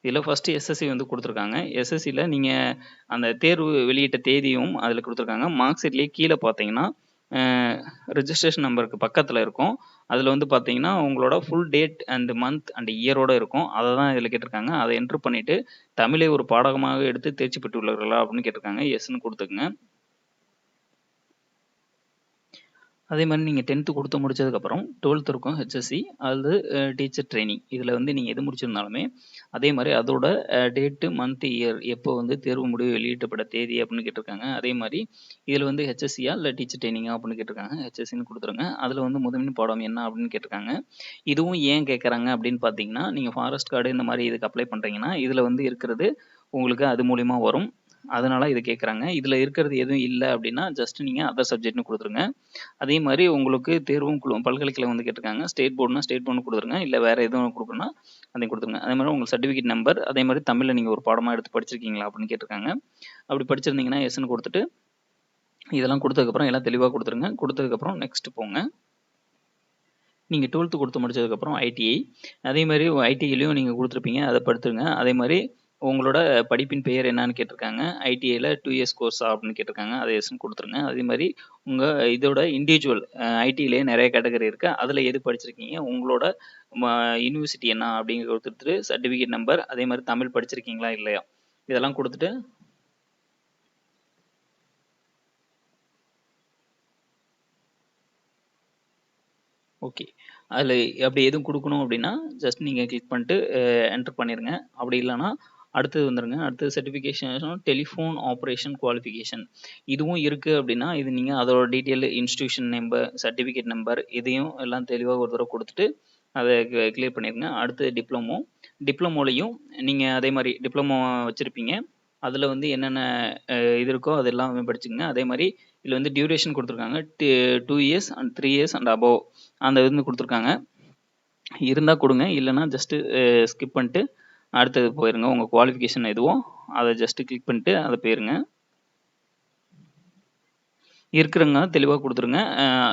இதில் ஃபஸ்ட்டு எஸ்எஸ்சி வந்து கொடுத்துருக்காங்க. எஸ்எஸ்சியில் நீங்கள் அந்த தேர்வு வெளியிட்ட தேதியும் அதில் கொடுத்துருக்காங்க. மார்க் ஷீட்லேயே கீழே பார்த்தீங்கன்னா ரிஜிஸ்ட்ரேஷன் நம்பருக்கு பக்கத்தில் இருக்கும். அதில் வந்து பார்த்தீங்கன்னா உங்களோட full date and month and இயரோட இருக்கும். அதை தான் இதில் கேட்டிருக்காங்க. அதை என்ட்ரு பண்ணிவிட்டு தமிழை ஒரு பாடகமாக எடுத்து தேர்ச்சி பெற்றுள்ளீர்களா அப்படின்னு கேட்டிருக்காங்க. எஸ்ன்னு கொடுத்துக்குங்க. அதே மாதிரி நீங்கள் 10th கொடுத்து முடிச்சதுக்கப்புறம் 12th இருக்கும் ஹெச்எஸ்சி, அது டீச்சர் ட்ரைனிங். இதில் வந்து நீங்கள் எது முடிச்சிருந்தாலுமே அதே மாதிரி அதோட டேட்டு, மந்த், இயர் எப்போ வந்து தேர்வு முடிவு வெளியிட்டப்பட்ட தேதி அப்படின்னு கேட்டிருக்காங்க. அதே மாதிரி இதில் வந்து ஹெச்எஸ்சியா இல்லை டீச்சர் ட்ரைனிங்கா அப்படின்னு கேட்டிருக்காங்க. ஹெச்எஸ்சின்னு கொடுத்துருங்க. அதில் வந்து முதன்மை பாடம் என்ன அப்படின்னு கேட்டிருக்காங்க. இதுவும் ஏன் கேட்குறாங்க அப்படின்னு பார்த்தீங்கன்னா நீங்கள் ஃபாரஸ்ட் கார்டு இந்த மாதிரி இதுக்கு அப்ளை பண்ணுறீங்கன்னா இதில் வந்து இருக்கிறது உங்களுக்கு அது மூலிமா வரும். அதனால இது கேட்குறாங்க. இதில் இருக்கிறது எதுவும் இல்லை அப்படின்னா ஜஸ்ட் நீங்கள் அதர் சப்ஜெக்ட்னு கொடுத்துருங்க. அதே மாதிரி உங்களுக்கு தேர்வும் பல்கலைக்கழகம் வந்து கேட்டிருக்காங்க. ஸ்டேட் போர்டுனா ஸ்டேட் போர்டுன்னு கொடுத்துருங்க. இல்லை வேறு எதுவும் கொடுக்கணும்னா அதையும் கொடுத்துருங்க. அதே மாதிரி உங்களுக்கு சர்டிஃபிகேட் நம்பர், அதே மாதிரி தமிழில் நீங்கள் ஒரு பாடமாக எடுத்து படிச்சிருக்கீங்களா அப்படின்னு கேட்டிருக்காங்க. அப்படி படிச்சிருந்தீங்கன்னா எஸ்ன்னு கொடுத்துட்டு இதெல்லாம் கொடுத்ததுக்கப்புறம் எல்லாம் தெளிவாக கொடுத்துருங்க. கொடுத்ததுக்கப்புறம் நெக்ஸ்ட் போங்க. நீங்கள் 12th கொடுத்து முடிச்சதுக்கப்புறம் ஐடிஐ, அதே மாதிரி ஐடிஐலையும் நீங்கள் கொடுத்துருப்பீங்க, அதை படுத்துருங்க. அதே மாதிரி உங்களோட படிப்பின் பெயர் என்னன்னு கேட்டிருக்காங்க. ஐடிஐயில் 2 இயர்ஸ் கோர்ஸா அப்படின்னு கேட்டிருக்காங்க. அதை எஸ்ன்னு கொடுத்துருங்க. அதே மாதிரி உங்கள் இதோட இண்டிவிஜுவல் ஐடியிலேயே நிறைய கேட்டகரி இருக்குது, அதில் எது படிச்சிருக்கீங்க, உங்களோட யூனிவர்சிட்டி என்ன அப்படிங்கிற கொடுத்துட்டு சர்டிஃபிகேட் நம்பர், அதே மாதிரி தமிழ் படிச்சிருக்கீங்களா இல்லையா இதெல்லாம் கொடுத்துட்டு ஓகே. அதில் அப்படி எதுவும் கொடுக்கணும் அப்படின்னா ஜஸ்ட் நீங்கள் கிளிக் பண்ணிட்டு என்டர் பண்ணிடுங்க. அப்படி இல்லைனா அடுத்தது வந்துடுங்க. அடுத்தது சர்டிஃபிகேஷன் டெலிஃபோன் ஆப்ரேஷன் குவாலிஃபிகேஷன் இதுவும் இருக்குது அப்படின்னா இது நீங்கள் அதோட detail, institution number, certificate number இதையும் எல்லாம் தெளிவாக ஒரு தடவை கொடுத்துட்டு அதை கிளியர் பண்ணிடுங்க. அடுத்தது டிப்ளமோலையும் நீங்கள் அதே மாதிரி டிப்ளமோ வச்சுருப்பீங்க. அதில் வந்து என்னென்ன இது இருக்கோ அது எல்லாமே படிச்சுக்கங்க. அதே மாதிரி இதில் வந்து டியூரேஷன் கொடுத்துருக்காங்க 2 years and 3 years and above அந்த இது கொடுத்துருக்காங்க. இருந்தால் கொடுங்க, இல்லைன்னா ஜஸ்ட்டு ஸ்கிப் பண்ணிட்டு அடுத்தது போயிருங்க. உங்கள் குவாலிஃபிகேஷன் எதுவோ அதை ஜஸ்ட்டு கிளிக் பண்ணிட்டு அதை போயிருங்க. இருக்கிறவங்க தெளிவாக கொடுத்துருங்க.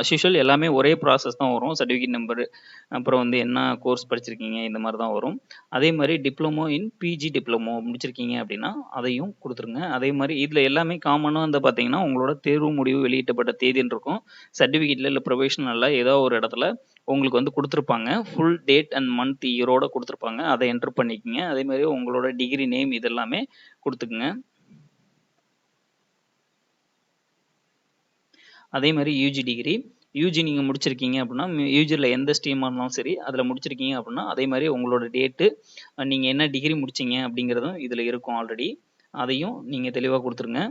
அஸ்யூஷுவல் எல்லாமே ஒரே ப்ராசஸ் தான் வரும். சர்டிஃபிகேட் நம்பரு, அப்புறம் வந்து என்ன கோர்ஸ் படிச்சிருக்கீங்க, இந்த மாதிரி தான் வரும். அதே மாதிரி டிப்ளமோ இன் பிஜி டிப்ளமோ முடிச்சிருக்கீங்க அப்படின்னா அதையும் கொடுத்துருங்க. அதே மாதிரி இதில் எல்லாமே காமனாக வந்து பார்த்தீங்கன்னா உங்களோட தேர்வு முடிவு வெளியிட்டப்பட்ட தேதின்னு இருக்கும். சர்டிஃபிகேட்டில் இல்லை ப்ரொஃபஷனலில் ஏதோ ஒரு இடத்துல உங்களுக்கு வந்து கொடுத்துருப்பாங்க. ஃபுல் டேட் அண்ட் மந்த் இயரோட கொடுத்துருப்பாங்க. அதை என்ட்ரு பண்ணிக்கோங்க. அதே மாதிரி உங்களோட டிகிரி நேம் இதெல்லாமே கொடுத்துக்குங்க. அதே மாதிரி யூஜி டிகிரி, யூஜி நீங்கள் முடிச்சிருக்கீங்க அப்படின்னா யூஜியில் எந்த ஸ்ட்ரீமாக இருந்தாலும் சரி அதில் முடிச்சிருக்கீங்க அப்படின்னா அதே மாதிரி உங்களோட டேட்டு, நீங்கள் என்ன டிகிரி முடிச்சிங்க அப்படிங்கிறதும் இதில் இருக்கும் ஆல்ரெடி. அதையும் நீங்கள் தெளிவாக கொடுத்துருங்க.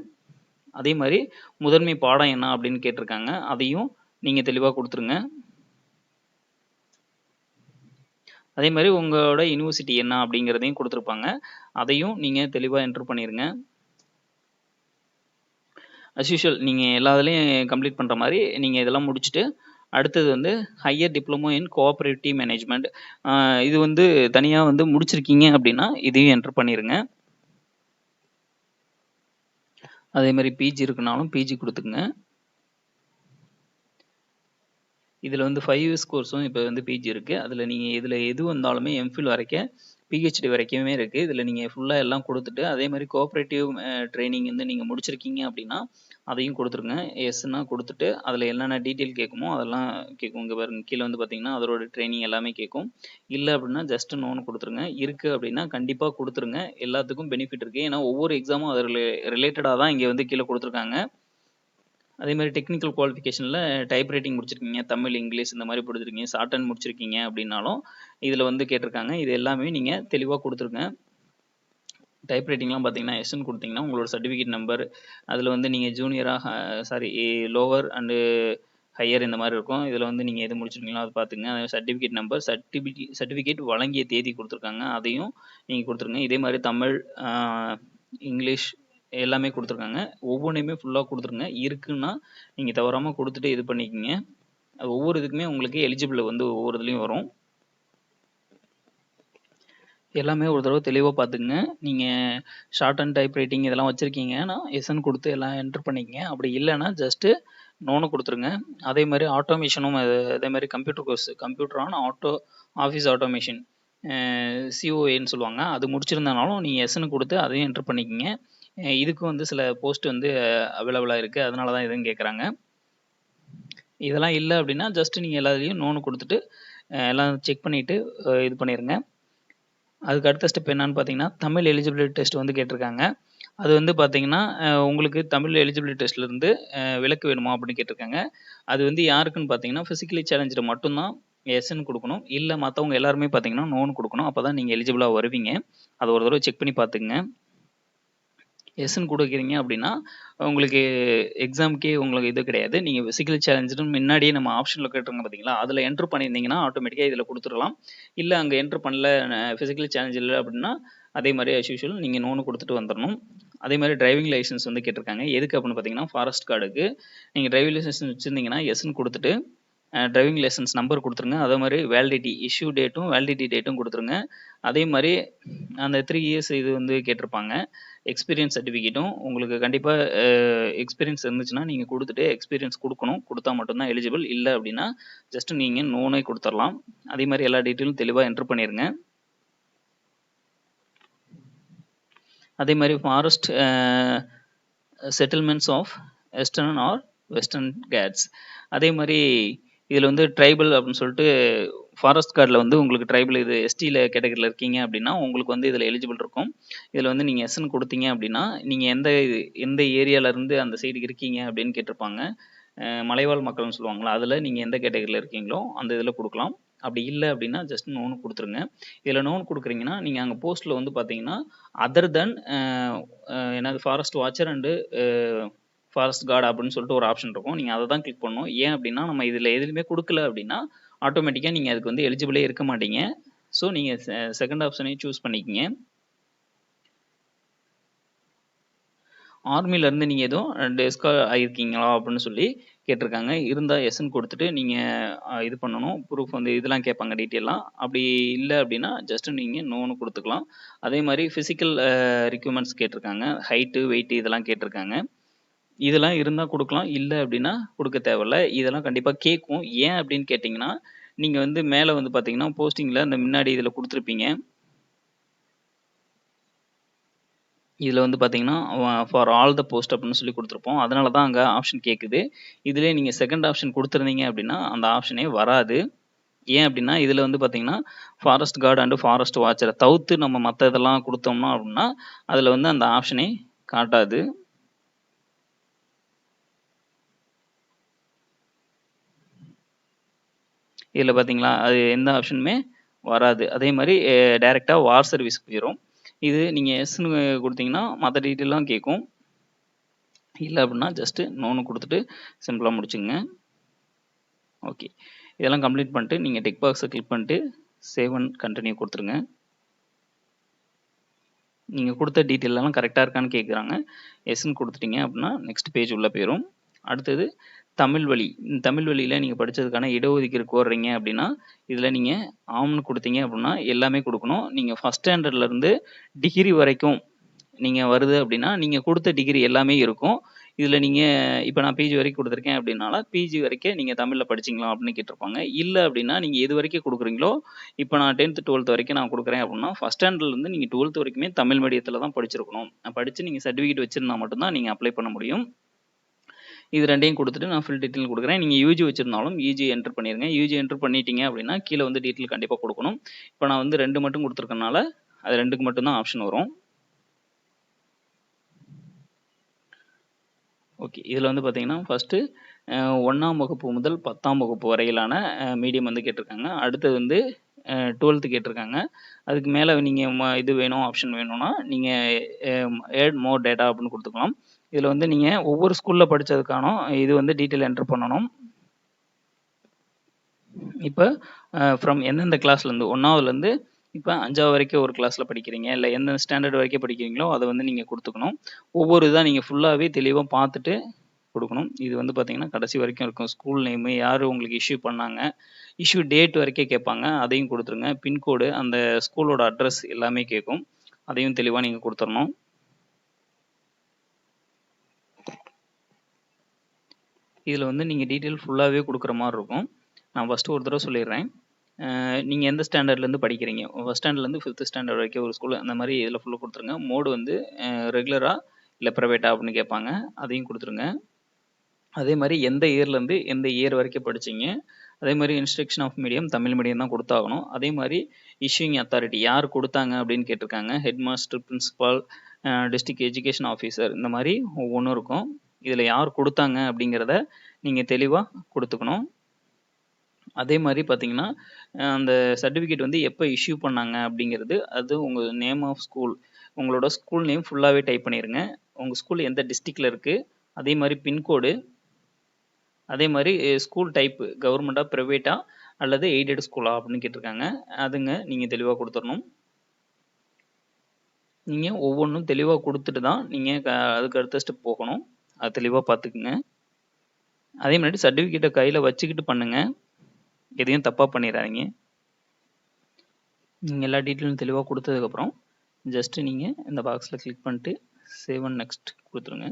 அதே மாதிரி முதன்மை பாடம் என்ன அப்படின்னு கேட்டிருக்காங்க, அதையும் நீங்கள் தெளிவாக கொடுத்துருங்க. அதே மாதிரி உங்களோட யூனிவர்சிட்டி என்ன அப்படிங்கிறதையும் கொடுத்துருப்பாங்க. அதையும் நீங்கள் தெளிவாக என்ட்ரு பண்ணிடுங்க. அஸ் யூஷுவல் நீங்கள் எல்லா இதுலேயும் கம்ப்ளீட் பண்ணுற மாதிரி நீங்கள் இதெல்லாம் முடிச்சுட்டு அடுத்தது வந்து higher diploma in cooperative management, இது வந்து தனியாக வந்து முடிச்சிருக்கீங்க அப்படின்னா இதையும் என்ட்ரு பண்ணிடுங்க. அதே மாதிரி பிஜி இருக்குனாலும் பிஜி கொடுத்துக்குங்க. இதில் வந்து 5 இயர்ஸ் கோர்ஸும் இப்போ வந்து பிஜி இருக்குது. அதில் நீங்கள் இதில் எது வந்தாலுமே எம்ஃபில் வரைக்கும் பிஹெச்டி வரைக்குமே இருக்குது. இதில் நீங்கள் ஃபுல்லாக எல்லாம் கொடுத்துட்டு அதே மாதிரி கோஆப்ரேட்டிவ் ட்ரைனிங் வந்து நீங்கள் முடிச்சிருக்கீங்க அப்படின்னா அதையும் கொடுத்துருங்க. எஸ்ன்னா கொடுத்துட்டு அதில் என்னென்ன டீட்டெயில் கேட்குமோ அதெல்லாம் கேட்கும். இங்கே பாருங்க கீழே வந்து பார்த்தீங்கன்னா அதோட ட்ரைனிங் எல்லாமே கேட்கும். இல்லை அப்படின்னா ஜஸ்ட் நோன்னு கொடுத்துருங்க. இருக்குது அப்படின்னா கண்டிப்பாக கொடுத்துருங்க. எல்லாத்துக்கும் பெனிஃபிட் இருக்குது. ஏன்னா ஒவ்வொரு எக்ஸாமும் அது ரிலேட்டடாக தான் இங்கே வந்து கீழே கொடுத்துருக்காங்க. அதே மாதிரி டெக்னிக்கல் குவாலிஃபிகேஷனில் டைப் ரைட்டிங் முடிச்சிருக்கீங்க, தமிழ் இங்கிலீஷ் இந்த மாதிரி படிச்சிருக்கீங்க, ஷார்ட் ஹேண்ட் முடிச்சிருக்கீங்க அப்படின்னாலும் இதில் வந்து கேட்டிருக்காங்க. இது எல்லாமே நீங்கள் தெளிவாக கொடுத்துருங்க. டைப் ரைட்டிங்லாம் பார்த்தீங்கன்னா எஸ்ன்னு கொடுத்தீங்கன்னா உங்களோட சர்டிஃபிகேட் நம்பர் அதில் வந்து நீங்கள் ஜூனியராக லோவர் அண்டு ஹையர் இந்த மாதிரி இருக்கும். இதில் வந்து நீங்கள் எது முடிச்சிருக்கீங்களோ அதை பார்த்துங்க. அதே சர்டிஃபிகேட் நம்பர், சர்டிஃபிகேட் வழங்கிய தேதி கொடுத்துருக்காங்க, அதையும் நீங்கள் கொடுத்துருங்க. இதே மாதிரி தமிழ், இங்கிலீஷ் எல்லாமே கொடுத்துருக்காங்க. ஒவ்வொன்றையுமே ஃபுல்லாக கொடுத்துருங்க. இருக்குன்னா நீங்கள் தவறாமல் கொடுத்துட்டு இது பண்ணிக்கோங்க. அது ஒவ்வொரு இதுக்குமே உங்களுக்கு எலிஜிபிள் வந்து ஒவ்வொரு இதுலேயும் வரும். எல்லாமே ஒரு தடவை தெளிவாக பார்த்துக்குங்க. நீங்கள் ஷார்ட் அண்ட் டைப் ரைட்டிங் இதெல்லாம் வச்சுருக்கீங்கன்னா எஸ்என் கொடுத்து எல்லாம் என்ட்ரு பண்ணிக்கங்க. அப்படி இல்லைன்னா ஜஸ்ட்டு நோன்னு கொடுத்துருங்க. அதே மாதிரி ஆட்டோமேஷனும் அதே மாதிரி computer course, computer on office automation, சிஓஏன்னு சொல்லுவாங்க, அது முடிச்சிருந்தனாலும் நீங்கள் எஸ்ன்னு கொடுத்து அதையும் என்ட்ரு பண்ணிக்கோங்க. இதுக்கு வந்து சில போஸ்ட் வந்து அவைலபிளாக இருக்குது, அதனால தான் இதுன்னு கேட்குறாங்க. இதெல்லாம் இல்லை அப்படின்னா ஜஸ்ட் நீங்கள் எல்லாத்துலேயும் நோன்னு கொடுத்துட்டு எல்லாம் செக் பண்ணிவிட்டு இது பண்ணிடுங்க. அதுக்கு அடுத்த ஸ்டெப் என்னன்னு பார்த்தீங்கன்னா தமிழ் எலிஜிபிலிட்டி டெஸ்ட் வந்து கேட்டிருக்காங்க. அது வந்து பார்த்தீங்கன்னா உங்களுக்கு தமிழ் எலிஜிபிலிட்டி டெஸ்ட்லேருந்து விலக்கு வேணுமா அப்படின்னு கேட்டிருக்காங்க. அது வந்து யாருக்குன்னு பார்த்தீங்கன்னா ஃபிசிக்கலி சேலஞ்சு மட்டும்தான் எஸ்ன்னு கொடுக்கணும். இல்லை மற்றவங்க எல்லாருமே பார்த்தீங்கன்னா நோன்னு கொடுக்கணும். அப்போ தான் நீங்கள் எலிஜிபிளாக வருவீங்க. அதை ஒரு தடவை செக் பண்ணி பார்த்துக்குங்க. எஸ்ன்னு கொடுக்குறீங்க அப்படின்னா உங்களுக்கு எக்ஸாமுக்கே உங்களுக்கு இது கிடையாது. நீங்கள் ஃபிசிக்கல் சேலஞ்சுன்னு முன்னாடியே நம்ம ஆப்ஷனில் கேட்டுருங்க பார்த்தீங்களா, அதில் என்ட்ரு பண்ணியிருந்தீங்கன்னா ஆட்டோமேட்டிக்காக இதில் கொடுத்துடலாம். இல்லை அங்கே என்ட்ரு பண்ணல, ஃபிசிக்கல் சேலஞ்ச் இல்லை அப்படின்னா அதே மாதிரி அஸ் யூஷுவல் நீங்கள் நோன்னு கொடுத்துட்டு வந்துடணும். அதே மாதிரி டிரைவிங் லைசன்ஸ் வந்து கேட்டிருக்காங்க. எதுக்கு அப்படின்னு பார்த்தீங்கன்னா ஃபாரஸ்ட் கார்டுக்கு. நீங்கள் டிரைவிங் லைசன்ஸ் வச்சுருந்தீங்கன்னா எஸ்ன்னு கொடுத்துட்டு டிரைவிங் லைசன்ஸ் நம்பர் கொடுத்துருங்க. அதே மாதிரி வேலிடிட்டி இஷ்யூ டேட்டும் வேலிடிட்டி டேட்டும் கொடுத்துருங்க. அதே மாதிரி அந்த 3 இயர்ஸ் இது வந்து கேட்டிருப்பாங்க. எக்ஸ்பீரியன்ஸ் சர்டிஃபிகேட்டும் உங்களுக்கு கண்டிப்பாக எக்ஸ்பீரியன்ஸ் இருந்துச்சுன்னா நீங்கள் கொடுத்துட்டு எக்ஸ்பீரியன்ஸ் கொடுக்கணும். கொடுத்தா மட்டும்தான் எலிஜிபிள். இல்லை அப்படின்னா ஜஸ்ட் நீங்கள் நோனே கொடுத்துடலாம். அதே மாதிரி எல்லா டீட்டெயிலும் தெளிவாக என்ட்ரு பண்ணிடுங்க. அதே மாதிரி forest settlements of western or Western Ghats, அதே மாதிரி இதில் வந்து ட்ரைபல் அப்படின்னு சொல்லிட்டு ஃபாரஸ்ட் கார்டில் வந்து உங்களுக்கு ட்ரைபல் இது எஸ்டியில் கேட்டகரியில் இருக்கீங்க அப்படின்னா உங்களுக்கு வந்து இதில் எலிஜிபிள் இருக்கும். இதில் வந்து நீங்கள் எஸ்ன்னு கொடுத்தீங்க அப்படின்னா நீங்கள் எந்த ஏரியாவிலேருந்து அந்த சைடு இருக்கீங்க அப்படின்னு கேட்டிருப்பாங்க. மலைவாழ் மக்கள்னு சொல்லுவாங்களா, அதில் நீங்கள் எந்த கேட்டகரியில் இருக்கீங்களோ அந்த இதில் கொடுக்கலாம். அப்படி இல்லை அப்படின்னா ஜஸ்ட் நோன்னு கொடுத்துருங்க. இதில் நோன் கொடுக்குறீங்கன்னா நீங்கள் அங்கே போஸ்ட்டில் வந்து பார்த்தீங்கன்னா அதர் தென் என்னது forest watcher and forest card அப்படின்னு சொல்லிட்டு ஒரு ஆப்ஷன் இருக்கும். நீங்கள் அதை தான் கிளிக் பண்ணணும். ஏன் அப்படின்னா நம்ம இதில் எதுவுமே கொடுக்கல அப்படின்னா ஆட்டோமேட்டிக்காக நீங்கள் அதுக்கு வந்து எலிஜிபிளே இருக்க மாட்டீங்க. ஸோ நீங்கள் செகண்ட் ஆப்ஷனையும் சூஸ் பண்ணிக்கிங்க. ஆர்மிலேருந்து நீங்கள் எதுவும் டெஸ்கால் ஆகியிருக்கீங்களா அப்படின்னு சொல்லி கேட்டிருக்காங்க. இருந்தால் எஸ்ன்னு கொடுத்துட்டு நீங்கள் இது பண்ணணும். ப்ரூஃப் வந்து இதெல்லாம் கேட்பாங்க டீட்டெயிலாக. அப்படி இல்லை அப்படின்னா ஜஸ்ட்டு நீங்கள் நோன்னு கொடுத்துக்கலாம். அதே மாதிரி ஃபிசிக்கல் ரிக்யூர்மெண்ட்ஸ் கேட்டிருக்காங்க. ஹைட்டு, வெயிட்டு இதெல்லாம் கேட்டிருக்காங்க. இதெல்லாம் இருந்தால் கொடுக்கலாம். இல்லை அப்படின்னா கொடுக்க தேவையில்ல. இதெல்லாம் கண்டிப்பாக கேட்கும். ஏன் அப்படின்னு கேட்டிங்கன்னா, நீங்கள் வந்து மேலே வந்து பார்த்தீங்கன்னா போஸ்டிங்கில் அந்த முன்னாடி இதில் கொடுத்துருப்பீங்க. இதில் வந்து பார்த்தீங்கன்னா ஃபார் ஆல் த போஸ்ட் அப்படின்னு சொல்லி கொடுத்துருப்போம். அதனால தான் அங்கே ஆப்ஷன் கேட்குது. இதிலே நீங்கள் செகண்ட் ஆப்ஷன் கொடுத்துருந்தீங்க அப்படின்னா அந்த ஆப்ஷனே வராது. ஏன் அப்படின்னா இதில் வந்து பார்த்தீங்கன்னா ஃபாரஸ்ட் கார்டு அண்டு ஃபாரஸ்ட் வாட்சரை தவிர்த்து நம்ம மற்ற இதெல்லாம் கொடுத்தோம்னா அப்படின்னா அதில் வந்து அந்த ஆப்ஷனே காட்டாது. இதில் பார்த்தீங்களா அது எந்த ஆப்ஷனுமே வராது. அதே மாதிரி டைரெக்டாக வார் சர்வீஸ் போயிடும். இது நீங்கள் எஸ்ன்னு கொடுத்தீங்கன்னா மற்ற டீட்டெயிலாம் கேட்கும். இல்லை அப்படின்னா ஜஸ்ட்டு நோன்னு கொடுத்துட்டு சிம்பிளாக முடிச்சுங்க. ஓகே, இதெல்லாம் கம்ப்ளீட் பண்ணிட்டு நீங்கள் டிக் பாக்ஸை கிளிக் பண்ணிட்டு சேவ் அண்ட் கண்டினியூ கொடுத்துருங்க. நீங்கள் கொடுத்த டீட்டெயிலெல்லாம் கரெக்டாக இருக்கான்னு கேட்குறாங்க. எஸ்ன்னு கொடுத்துட்டீங்க அப்படின்னா நெக்ஸ்ட் பேஜ் உள்ளே போயிடும். அடுத்தது தமிழ் வழி. தமிழ் வழியில் நீங்கள் படித்ததுக்கான இடஒதுக்கீடு கோர்றீங்க அப்படின்னா இதில் நீங்கள் ஆம்னு கொடுத்தீங்க அப்படின்னா எல்லாமே கொடுக்கணும். நீங்கள் ஃபஸ்ட் ஸ்டாண்டர்ட்லேருந்து டிகிரி வரைக்கும் நீங்கள் வருது அப்படின்னா நீங்கள் கொடுத்த டிகிரி எல்லாமே இருக்கும். இதில் நீங்கள் இப்போ நான் பிஜி வரைக்கும் கொடுத்துருக்கேன் அப்படின்னால பிஜி வரைக்கும் நீங்கள் தமிழில் படிச்சிங்களா அப்படின்னு கேட்டிருப்பாங்க. இல்லை அப்படின்னா நீங்கள் எது வரைக்கும் கொடுக்குறீங்களோ, இப்போ நான் 10th 12th வரைக்கும் நான் கொடுக்குறேன் அப்படின்னா ஃபஸ்ட் ஸ்டாண்டர்ட்லேருந்து நீங்கள் 12th வரைக்குமே தமிழ் மீடியத்தில் தான் படிச்சிருக்கணும். படித்து நீங்கள் சர்டிஃபிகேட் வச்சுருந்தா மட்டும்தான் நீங்கள் அப்ளை பண்ண முடியும். இது ரெண்டையும் கொடுத்துட்டு நான் ஃபுல் டீட்டெயில் கொடுக்குறேன். நீங்கள் யூஜி வச்சிருந்தாலும் யூஜி என்டர் பண்ணிடுங்க. யூஜி என்டர் பண்ணிட்டீங்க அப்படின்னா கீழே வந்து டீட்டெயில் கண்டிப்பாக கொடுக்கணும். இப்போ நான் வந்து 2 மட்டும் கொடுத்துருக்கனால அது 2க்கு மட்டும்தான் ஆப்ஷன் வரும். ஓகே, இதில் வந்து பார்த்தீங்கன்னா ஃபஸ்ட்டு 1ஆம் வகுப்பு முதல் 10ஆம் வகுப்பு வரையிலான மீடியம் வந்து கேட்டிருக்காங்க. அடுத்தது வந்து 12th கேட்டிருக்காங்க. அதுக்கு மேலே நீங்கள் இது வேணும் ஆப்ஷன் வேணும்னா நீங்கள் ஆட் மோர் டேட்டா அப்படின்னு கொடுத்துக்கலாம். இதில் வந்து நீங்கள் ஒவ்வொரு ஸ்கூலில் படித்ததுக்கான இது வந்து டீட்டெயில் என்டர் பண்ணணும். இப்போ ஃப்ரம் எந்தெந்த கிளாஸ்லேருந்து 1ஆவதுலேருந்து இப்போ 5ஆவது வரைக்கும் ஒரு கிளாஸில் படிக்கிறீங்க, இல்லை எந்த ஸ்டாண்டர்ட் வரைக்கும் படிக்கிறீங்களோ அதை வந்து நீங்கள் கொடுத்துக்கணும். ஒவ்வொரு இதாக நீங்கள் ஃபுல்லாகவே தெளிவாக பார்த்துட்டு கொடுக்கணும். இது வந்து பார்த்தீங்கன்னா கடைசி வரைக்கும் இருக்கும். ஸ்கூல் நேமு, யார் உங்களுக்கு இஷ்யூ பண்ணாங்க, இஷ்யூ டேட் வரைக்கும் கேட்பாங்க, அதையும் கொடுத்துருங்க. பின்கோடு, அந்த ஸ்கூலோட அட்ரஸ் எல்லாமே கேட்கும், அதையும் தெளிவாக நீங்கள் கொடுத்துடணும். இதில் வந்து நீங்கள் டீட்டெயில் ஃபுல்லாகவே கொடுக்குற மாதிரி இருக்கும். நான் ஃபஸ்ட்டு ஒரு தடவை சொல்லிடுறேன். நீங்கள் எந்த ஸ்டாண்டர்ட்லேருந்து படிக்கிறீங்க, ஃபஸ்ட் ஸ்டாண்டர்ட்லேருந்து 5th ஸ்டாண்டர்ட் வரைக்கும் ஒரு ஸ்கூல், அந்த மாதிரி இதில் ஃபுல்லாக கொடுத்துருங்க. மோடு வந்து ரெகுலராக இல்லை ப்ரைவேட்டா அப்படின்னு கேட்பாங்க, அதையும் கொடுத்துருங்க. அதே மாதிரி எந்த இயர்லேருந்து எந்த இயர் வரைக்கும் படிச்சிங்க, அதே மாதிரி instruction of medium Tamil medium தான் கொடுத்தாகணும். அதே மாதிரி இஷ்யூயிங் அத்தாரிட்டி யார் கொடுத்தாங்க அப்படின்னு கேட்டிருக்காங்க. Head master, principal, district education officer, இந்த மாதிரி ஒவ்வொன்றும் இருக்கும். இதில் யார் கொடுத்தாங்க அப்படிங்கிறத நீங்கள் தெளிவாக கொடுத்துக்கணும். அதே மாதிரி பார்த்தீங்கன்னா அந்த சர்டிஃபிகேட் வந்து எப்போ இஷ்யூ பண்ணாங்க அப்படிங்கிறது, அது உங்கள் நேம் ஆஃப் ஸ்கூல், உங்களோட ஸ்கூல் நேம் ஃபுல்லாகவே டைப் பண்ணிடுங்க. உங்கள் ஸ்கூல் எந்த டிஸ்ட்ரிக்டில் இருக்குது, அதே மாதிரி பின்கோடு, அதே மாதிரி ஸ்கூல் டைப்பு கவர்மெண்ட்டாக ப்ரைவேட்டா அல்லது எய்டட் ஸ்கூலா அப்படின்னு கேட்டிருக்காங்க. அதுங்க நீங்கள் தெளிவாக கொடுத்துடணும். நீங்கள் ஒவ்வொன்றும் தெளிவாக கொடுத்துட்டு தான் நீங்கள் அதுக்கு அடுத்த ஸ்டெப் போகணும். அது தெளிவாக பார்த்துக்குங்க. அதே மாதிரி சர்டிஃபிகேட்டை கையில் வச்சுக்கிட்டு பண்ணுங்கள், எதையும் தப்பாக பண்ணிடாதீங்க. நீங்கள் எல்லா டீட்டெயிலும் தெளிவாக கொடுத்ததுக்கப்புறம் ஜஸ்ட்டு நீங்கள் இந்த பாக்ஸில் கிளிக் பண்ணிட்டு சேவ் அண்ட் நெக்ஸ்ட் கொடுத்துருங்க.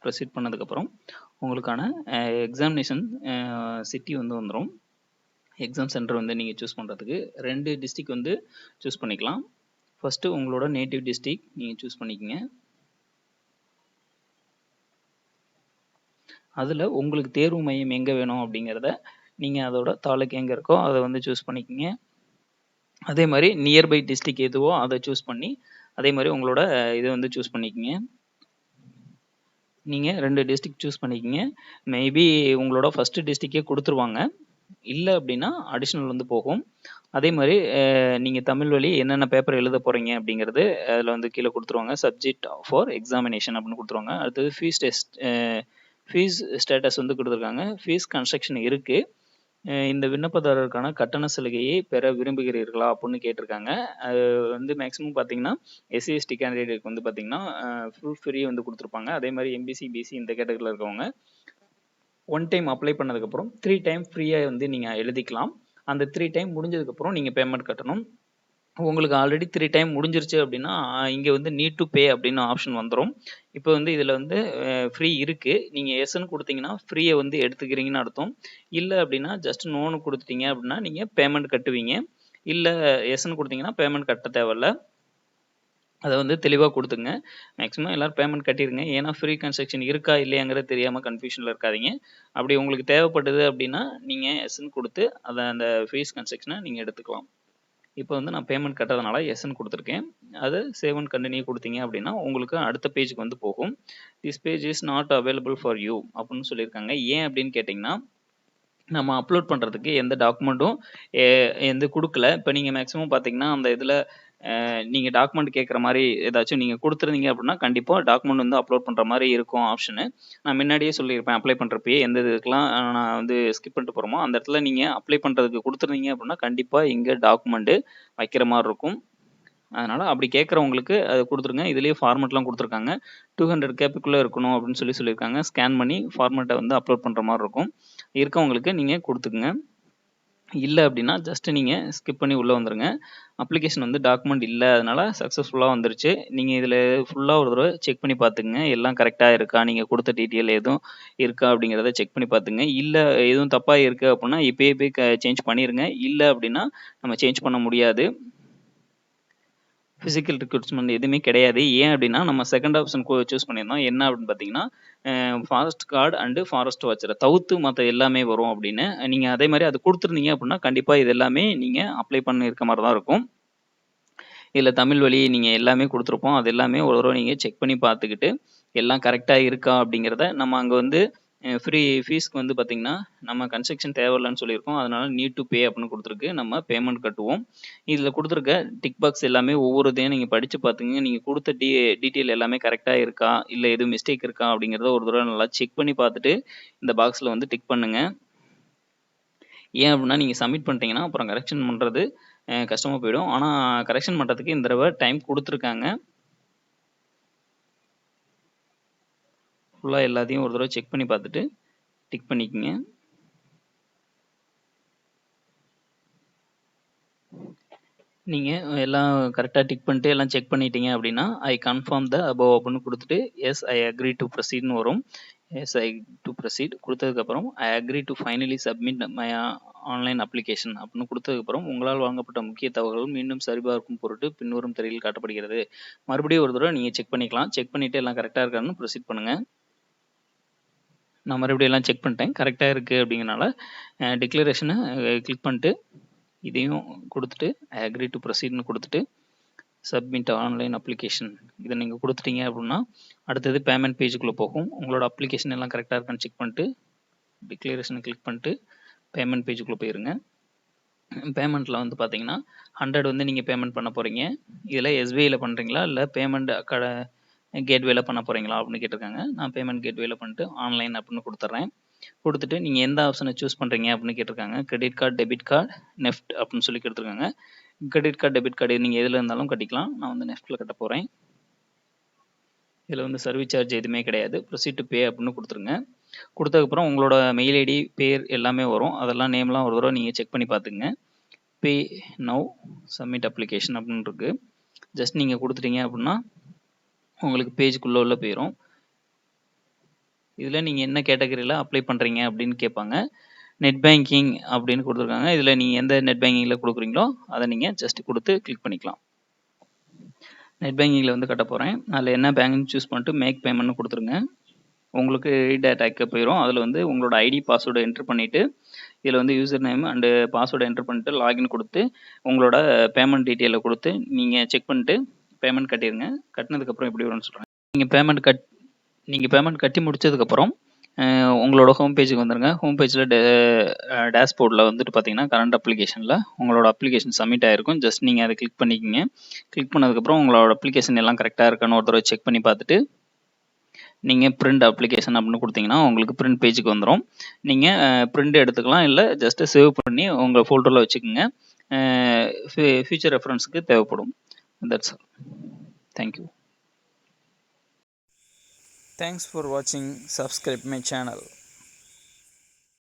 ப்ரொசீட் பண்ணதுக்கப்புறம் உங்களுக்கான எக்ஸாமினேஷன் சிட்டி வந்து வந்துடும். எக்ஸாம் சென்டர் வந்து நீங்கள் சூஸ் பண்ணுறதுக்கு 2 டிஸ்ட்ரிக் வந்து சூஸ் பண்ணிக்கலாம். ஃபஸ்ட்டு உங்களோட நேட்டிவ் டிஸ்ட்ரிக் நீங்கள் சூஸ் பண்ணிக்கங்க. அதில் உங்களுக்கு தேர்வு மையம் எங்கே வேணும் அப்படிங்கிறத நீங்கள் அதோட தாலுக்கு எங்கே இருக்கோ அதை வந்து சூஸ் பண்ணிக்கங்க. அதே மாதிரி நியர்பை டிஸ்ட்ரிக் எதுவோ அதை சூஸ் பண்ணி அதே மாதிரி உங்களோட இதை வந்து சூஸ் பண்ணிக்கங்க. நீங்கள் 2 டிஸ்ட்ரிக் சூஸ் பண்ணிக்கங்க. மேபி உங்களோட ஃபஸ்ட்டு டிஸ்ட்ரிக்கே கொடுத்துருவாங்க, இல்லை அப்படின்னா அடிஷ்னல் வந்து போகும். அதே மாதிரி நீங்கள் தமிழ் வழி என்னென்ன பேப்பர் எழுத போகிறீங்க அப்படிங்கிறது அதில் வந்து கீழே கொடுத்துருவாங்க. சப்ஜெக்ட் ஃபார் எக்ஸாமினேஷன் அப்படின்னு கொடுத்துருவாங்க. அடுத்தது ஃபீஸ் ஸ்டேட்டஸ் வந்து கொடுத்துருக்காங்க. ஃபீஸ் கன்ஸ்ட்ரக்ஷன் இருக்குது. இந்த விண்ணப்பதாரருக்கான கட்டண சலுகையை பெற விரும்புகிறீர்களா அப்படின்னு கேட்டிருக்காங்க. அது வந்து மேக்ஸிமம் பார்த்தீங்கன்னா எஸ்சி எஸ்டி கேண்டிடேட்க்கு வந்து பார்த்தீங்கன்னா ஃபுல் ஃப்ரீ வந்து கொடுத்துருப்பாங்க. அதே மாதிரி எம்பிசி பிசி இந்த கேட்டகரியில் இருக்கவங்க ஒன் டைம் அப்ளை பண்ணதுக்கப்புறம் 3 டைம் ஃப்ரீயாக வந்து நீங்கள் எழுதிக்கலாம். அந்த 3 டைம் முடிஞ்சதுக்கப்புறம் நீங்கள் பேமெண்ட் கட்டணும். உங்களுக்கு ஆல்ரெடி 3 டைம் முடிஞ்சிருச்சு அப்படின்னா இங்கே வந்து நீட் டு பே அப்படின்னு ஆப்ஷன் வந்துடும். இப்போ வந்து இதில் வந்து ஃப்ரீ இருக்குது. நீங்கள் எஸ்ன்னு கொடுத்தீங்கன்னா ஃப்ரீயை வந்து எடுத்துக்கிறீங்கன்னு அர்த்தம். இல்லை அப்படின்னா ஜஸ்ட் நோன்னு கொடுத்துட்டீங்க அப்படின்னா நீங்கள் பேமெண்ட் கட்டுவீங்க. இல்லை எஸ்ன்னு கொடுத்தீங்கன்னா பேமெண்ட் கட்ட தேவையில்ல. அதை வந்து தெளிவாக கொடுத்துங்க. மேக்ஸிமம் எல்லோரும் பேமெண்ட் கட்டிடுங்க. ஏன்னா ஃப்ரீ கன்ஸ்ட்ரக்ஷன் இருக்கா இல்லையாங்கிறது தெரியாமல் கன்ஃபியூஷனில் இருக்காதீங்க. அப்படி உங்களுக்கு தேவைப்படுது அப்படின்னா நீங்கள் எஸ்ன்னு கொடுத்து அதை அந்த ஃபீஸ் கன்ஸ்ட்ரக்ஷனை நீங்கள் எடுத்துக்கலாம். இப்போ வந்து நான் பேமெண்ட் கட்டறதுனால எஸ்ன்னு கொடுத்துருக்கேன். அது சேவ் அண்ட் கண்டினியூ கொடுத்தீங்க அப்படின்னா உங்களுக்கு அடுத்த பேஜுக்கு வந்து போகும். This page is not available for you அப்படின்னு சொல்லியிருக்காங்க. ஏன் அப்படின்னு கேட்டிங்கன்னா நம்ம அப்லோட் பண்ணுறதுக்கு எந்த டாக்குமெண்ட்டும் எந்த கொடுக்கல. இப்போ நீங்கள் மேக்ஸிமம் பார்த்தீங்கன்னா அந்த இதில் நீங்கள் டாக்குமெண்ட் கேட்குற மாதிரி ஏதாச்சும் நீங்கள் கொடுத்துருந்தீங்க அப்படின்னா கண்டிப்பாக டாக்குமெண்ட் வந்து அப்லோட் பண்ணுற மாதிரி இருக்கும் ஆப்ஷனு. நான் முன்னாடியே சொல்லியிருப்பேன் அப்ளை பண்ணுறப்பயே எந்த இதுக்கெலாம் நான் வந்து ஸ்கிப் பண்ணிட்டு போகிறோமோ அந்த இடத்துல நீங்கள் அப்ளை பண்ணுறதுக்கு கொடுத்துருந்தீங்க அப்படின்னா கண்டிப்பாக இங்கே டாக்குமெண்ட்டு வைக்கிற மாதிரி இருக்கும். அதனால் அப்படி கேட்குறவங்களுக்கு அது கொடுத்துருங்க. இதுலேயே ஃபார்மெட்லாம் கொடுத்துருக்காங்க. 200 கேபிக்குள்ளே இருக்கணும் அப்படின்னு சொல்லியிருக்காங்க. ஸ்கேன் பண்ணி ஃபார்மெட்டை வந்து அப்லோட் பண்ணுற மாதிரி இருக்கும். இருக்கவங்களுக்கு நீங்கள் கொடுத்துக்குங்க. இல்லை அப்படின்னா ஜஸ்ட்டு நீங்கள் ஸ்கிப் பண்ணி உள்ளே வந்துடுங்க. அப்ளிகேஷன் வந்து டாக்குமெண்ட் இல்லை, அதனால் சக்ஸஸ்ஃபுல்லாக வந்துருச்சு. நீங்கள் இதில் ஃபுல்லாக ஒரு தடவை செக் பண்ணி பார்த்துக்குங்க. எல்லாம் கரெக்டாக இருக்கா, நீங்கள் கொடுத்த டீட்டெயில் எதுவும் இருக்கா அப்படிங்கிறத செக் பண்ணி பார்த்துங்க. இல்லை எதுவும் தப்பாக இருக்குது அப்படின்னா இப்போயே போய் சேஞ்ச் பண்ணிடுங்க. இல்லை அப்படின்னா நம்ம சேஞ்ச் பண்ண முடியாது. ஃபிசிக்கல் ரிக்ரூட்மெண்ட் எதுவுமே கிடையாது. ஏன் அப்படின்னா நம்ம செகண்ட் ஆப்ஷன் சூஸ் பண்ணியிருந்தோம். என்ன அப்படின்னு பார்த்தீங்கன்னா ஃபாரஸ்ட் கார்டு அண்டு ஃபாரஸ்ட் வாட்சரை தவிர்த்து மற்ற எல்லாமே வரும் அப்படின்னு. நீங்கள் அதே மாதிரி அது கொடுத்துருந்தீங்க அப்படின்னா கண்டிப்பாக இது எல்லாமே நீங்கள் அப்ளை பண்ணியிருக்க மாதிரி தான் இருக்கும். இதில் தமிழ் வழி நீங்கள் எல்லாமே கொடுத்துருப்போம். அது எல்லாமே ஒரு தடவை நீங்கள் செக் பண்ணி பார்த்துக்கிட்டு எல்லாம் கரெக்டாக இருக்கா அப்படிங்கிறத நம்ம அங்கே வந்து ஃப்ரீ ஃபீஸ்க்கு வந்து பார்த்தீங்கன்னா நம்ம கன்ஸ்ட்ரக்ஷன் தேவையில்லைன்னு சொல்லியிருக்கோம். அதனால நீட் டு பே அப்படின்னு கொடுத்துருக்கு. நம்ம பேமெண்ட் கட்டுவோம். இதில் கொடுத்துருக்க டிக் பாக்ஸ் எல்லாமே ஒவ்வொரு இதையும் நீங்கள் படித்து பார்த்துங்க. நீங்கள் கொடுத்த டீட்டெயில் எல்லாமே கரெக்டாக இருக்கா, இல்லை எதுவும் மிஸ்டேக் இருக்கா அப்படிங்கிறத ஒரு தடவை நல்லா செக் பண்ணி பார்த்துட்டு இந்த பாக்ஸில் வந்து டிக் பண்ணுங்கள். ஏன் அப்படின்னா நீங்கள் சப்மிட் பண்ணிட்டீங்கன்னா அப்புறம் கரெக்ஷன் பண்ணுறது கஷ்டமாக போயிடும். ஆனால் கரெக்ஷன் பண்ணுறதுக்கு இந்த தடவை டைம் கொடுத்துருக்காங்க. ஃபுல்லாக எல்லாத்தையும் ஒரு தடவை செக் பண்ணி பார்த்துட்டு டிக் பண்ணிக்கோங்க. நீங்கள் எல்லாம் கரெக்டாக டிக் பண்ணிட்டு எல்லாம் செக் பண்ணிட்டீங்க அப்படின்னா ஐ கன்ஃபார்ம் த அபவ் அப்படின்னு கொடுத்துட்டு எஸ் ஐ அக்ரி டு ப்ரொசீட்னு வரும். எஸ் ஐ டு ப்ரொசீட் கொடுத்ததுக்கப்புறம் I agree to finally submit my online application அப்படின்னு கொடுத்ததுக்கப்புறம் உங்களால் வழங்கப்பட்ட முக்கிய தகவல்கள் மீண்டும் சரிபார்க்கும் பொருட்டு பின்வரும் திரையில் காட்டப்படுகிறது. மறுபடியும் ஒரு தடவை நீங்கள் செக் பண்ணிக்கலாம். செக் பண்ணிவிட்டு எல்லாம் கரெக்டாக இருக்கான்னு ப்ரொசீட் பண்ணுங்கள். நான் மறுபடியும் எல்லாம் செக் பண்ணிட்டேன். கரெக்டாக இருக்குது அப்படிங்கிறனால டிக்ளரேஷனை கிளிக் பண்ணிட்டு இதையும் கொடுத்துட்டு ஐ அக்ரி டு ப்ரொசீட்னு கொடுத்துட்டு சப்மிட் ஆன்லைன் அப்ளிகேஷன் இதை நீங்கள் கொடுத்துட்டீங்க அப்படின்னா அடுத்தது பேமெண்ட் பேஜுக்குள்ளே போகும். உங்களோட அப்ளிகேஷன் எல்லாம் கரெக்டாக இருக்கான்னு செக் பண்ணிட்டு டிக்ளரேஷனை கிளிக் பண்ணிட்டு பேமெண்ட் பேஜுக்குள்ளே போயிருங்க. பேமெண்ட்டில் வந்து பார்த்தீங்கன்னா 100 வந்து நீங்கள் பேமெண்ட் பண்ண போகிறீங்க. இதில் எஸ்பிஐயில் பண்ணுறீங்களா இல்லை பேமெண்ட் கேட்வேல பண்ண போகிறீங்களா அப்படின்னு கேட்டிருக்காங்க. நான் பேமெண்ட் கேட்வேல பண்ணிட்டு ஆன்லைன் அப்படின்னு கொடுத்துட்றேன். கொடுத்துட்டு நீங்கள் எந்த ஆப்ஷனை சூஸ் பண்ணுறீங்க அப்படின்னு கேட்டிருக்காங்க. Credit card, debit card, NEFT அப்படின்னு சொல்லி கொடுத்துருக்காங்க. கிரெடிட் கார்டு, டெபிட் கார்டு நீங்கள் எதில் இருந்தாலும் கட்டிக்கலாம். நான் வந்து நெஃப்ட்டில் கட்ட போகிறேன். இதில் வந்து சர்வீஸ் சார்ஜ் எதுவுமே கிடையாது. ப்ரொசீட் டு பே அப்படின்னு கொடுத்துருங்க. கொடுத்ததுக்கப்புறம் உங்களோட மெயில் ஐடி, பேர் எல்லாமே வரும். அதெல்லாம் நேம்லாம் ஒரு தடவை நீங்கள் செக் பண்ணி பார்த்துங்க. பே நவ் சப்மிட் அப்ளிகேஷன் அப்படின்னு இருக்கு. ஜஸ்ட் நீங்கள் கொடுத்துட்டீங்க அப்படின்னா உங்களுக்கு பேஜுக்குள்ளே உள்ள போயிடும். இதில் நீங்கள் என்ன கேட்டகரியில் அப்ளை பண்ணுறீங்க அப்படின்னு கேட்பாங்க. நெட் பேங்கிங் அப்படின்னு கொடுத்துருக்காங்க. இதில் நீங்கள் எந்த நெட் பேங்கிங்கில் கொடுக்குறீங்களோ அதை நீங்கள் ஜஸ்ட் கொடுத்து கிளிக் பண்ணிக்கலாம். நெட் பேங்கிங்கில் வந்து கட்ட போகிறேன். அதில் என்ன பேங்க்னு சூஸ் பண்ணிட்டு மேக் பேமெண்ட்னு கொடுத்துருங்க. உங்களுக்கு ரீடேட்டாக்கு போயிடும். அதில் வந்து உங்களோட ஐடி பாஸ்வேர்டு என்ட்ரு பண்ணிவிட்டு இதில் வந்து user name and password enter பண்ணிட்டு லாகின் கொடுத்து உங்களோட பேமெண்ட் டீட்டெயிலை கொடுத்து நீங்கள் செக் பண்ணிட்டு பேமெண்ட் கட்டிடுங்க. கட்டினதுக்கப்புறம் எப்படி வரும்னு சொல்கிறேன். நீங்கள் பேமெண்ட் கட்டி முடிச்சதுக்கப்புறம் உங்களோட ஹோம் பேஜுக்கு வந்துடுங்க. ஹோம் பேஜில் டேஷ்போர்டில் வந்துட்டு பார்த்தீங்கன்னா கரண்ட் அப்ளிகேஷனில் உங்களோட அப்ளிகேஷன் சப்மிட் ஆகிருக்கும். ஜஸ்ட் நீங்கள் அதை கிளிக் பண்ணிக்கிங்க. கிளிக் பண்ணதுக்கப்புறம் உங்களோட அப்ளிகேஷன் எல்லாம் கரெக்டாக இருக்கான்னு ஒரு தடவை செக் பண்ணி பார்த்துட்டு நீங்கள் பிரிண்ட் அப்ளிகேஷன் அப்படின்னு கொடுத்தீங்கன்னா உங்களுக்கு பிரிண்ட் பேஜுக்கு வந்துடும். நீங்கள் பிரிண்ட் எடுத்துக்கலாம், இல்லை ஜஸ்ட்டு சேவ் பண்ணி உங்கள் ஃபோல்டரில் வச்சுக்கோங்க. ஃபியூச்சர் ரெஃபரன்ஸுக்கு தேவைப்படும். That's all. Thank you. Thanks for watching. Subscribe my channel.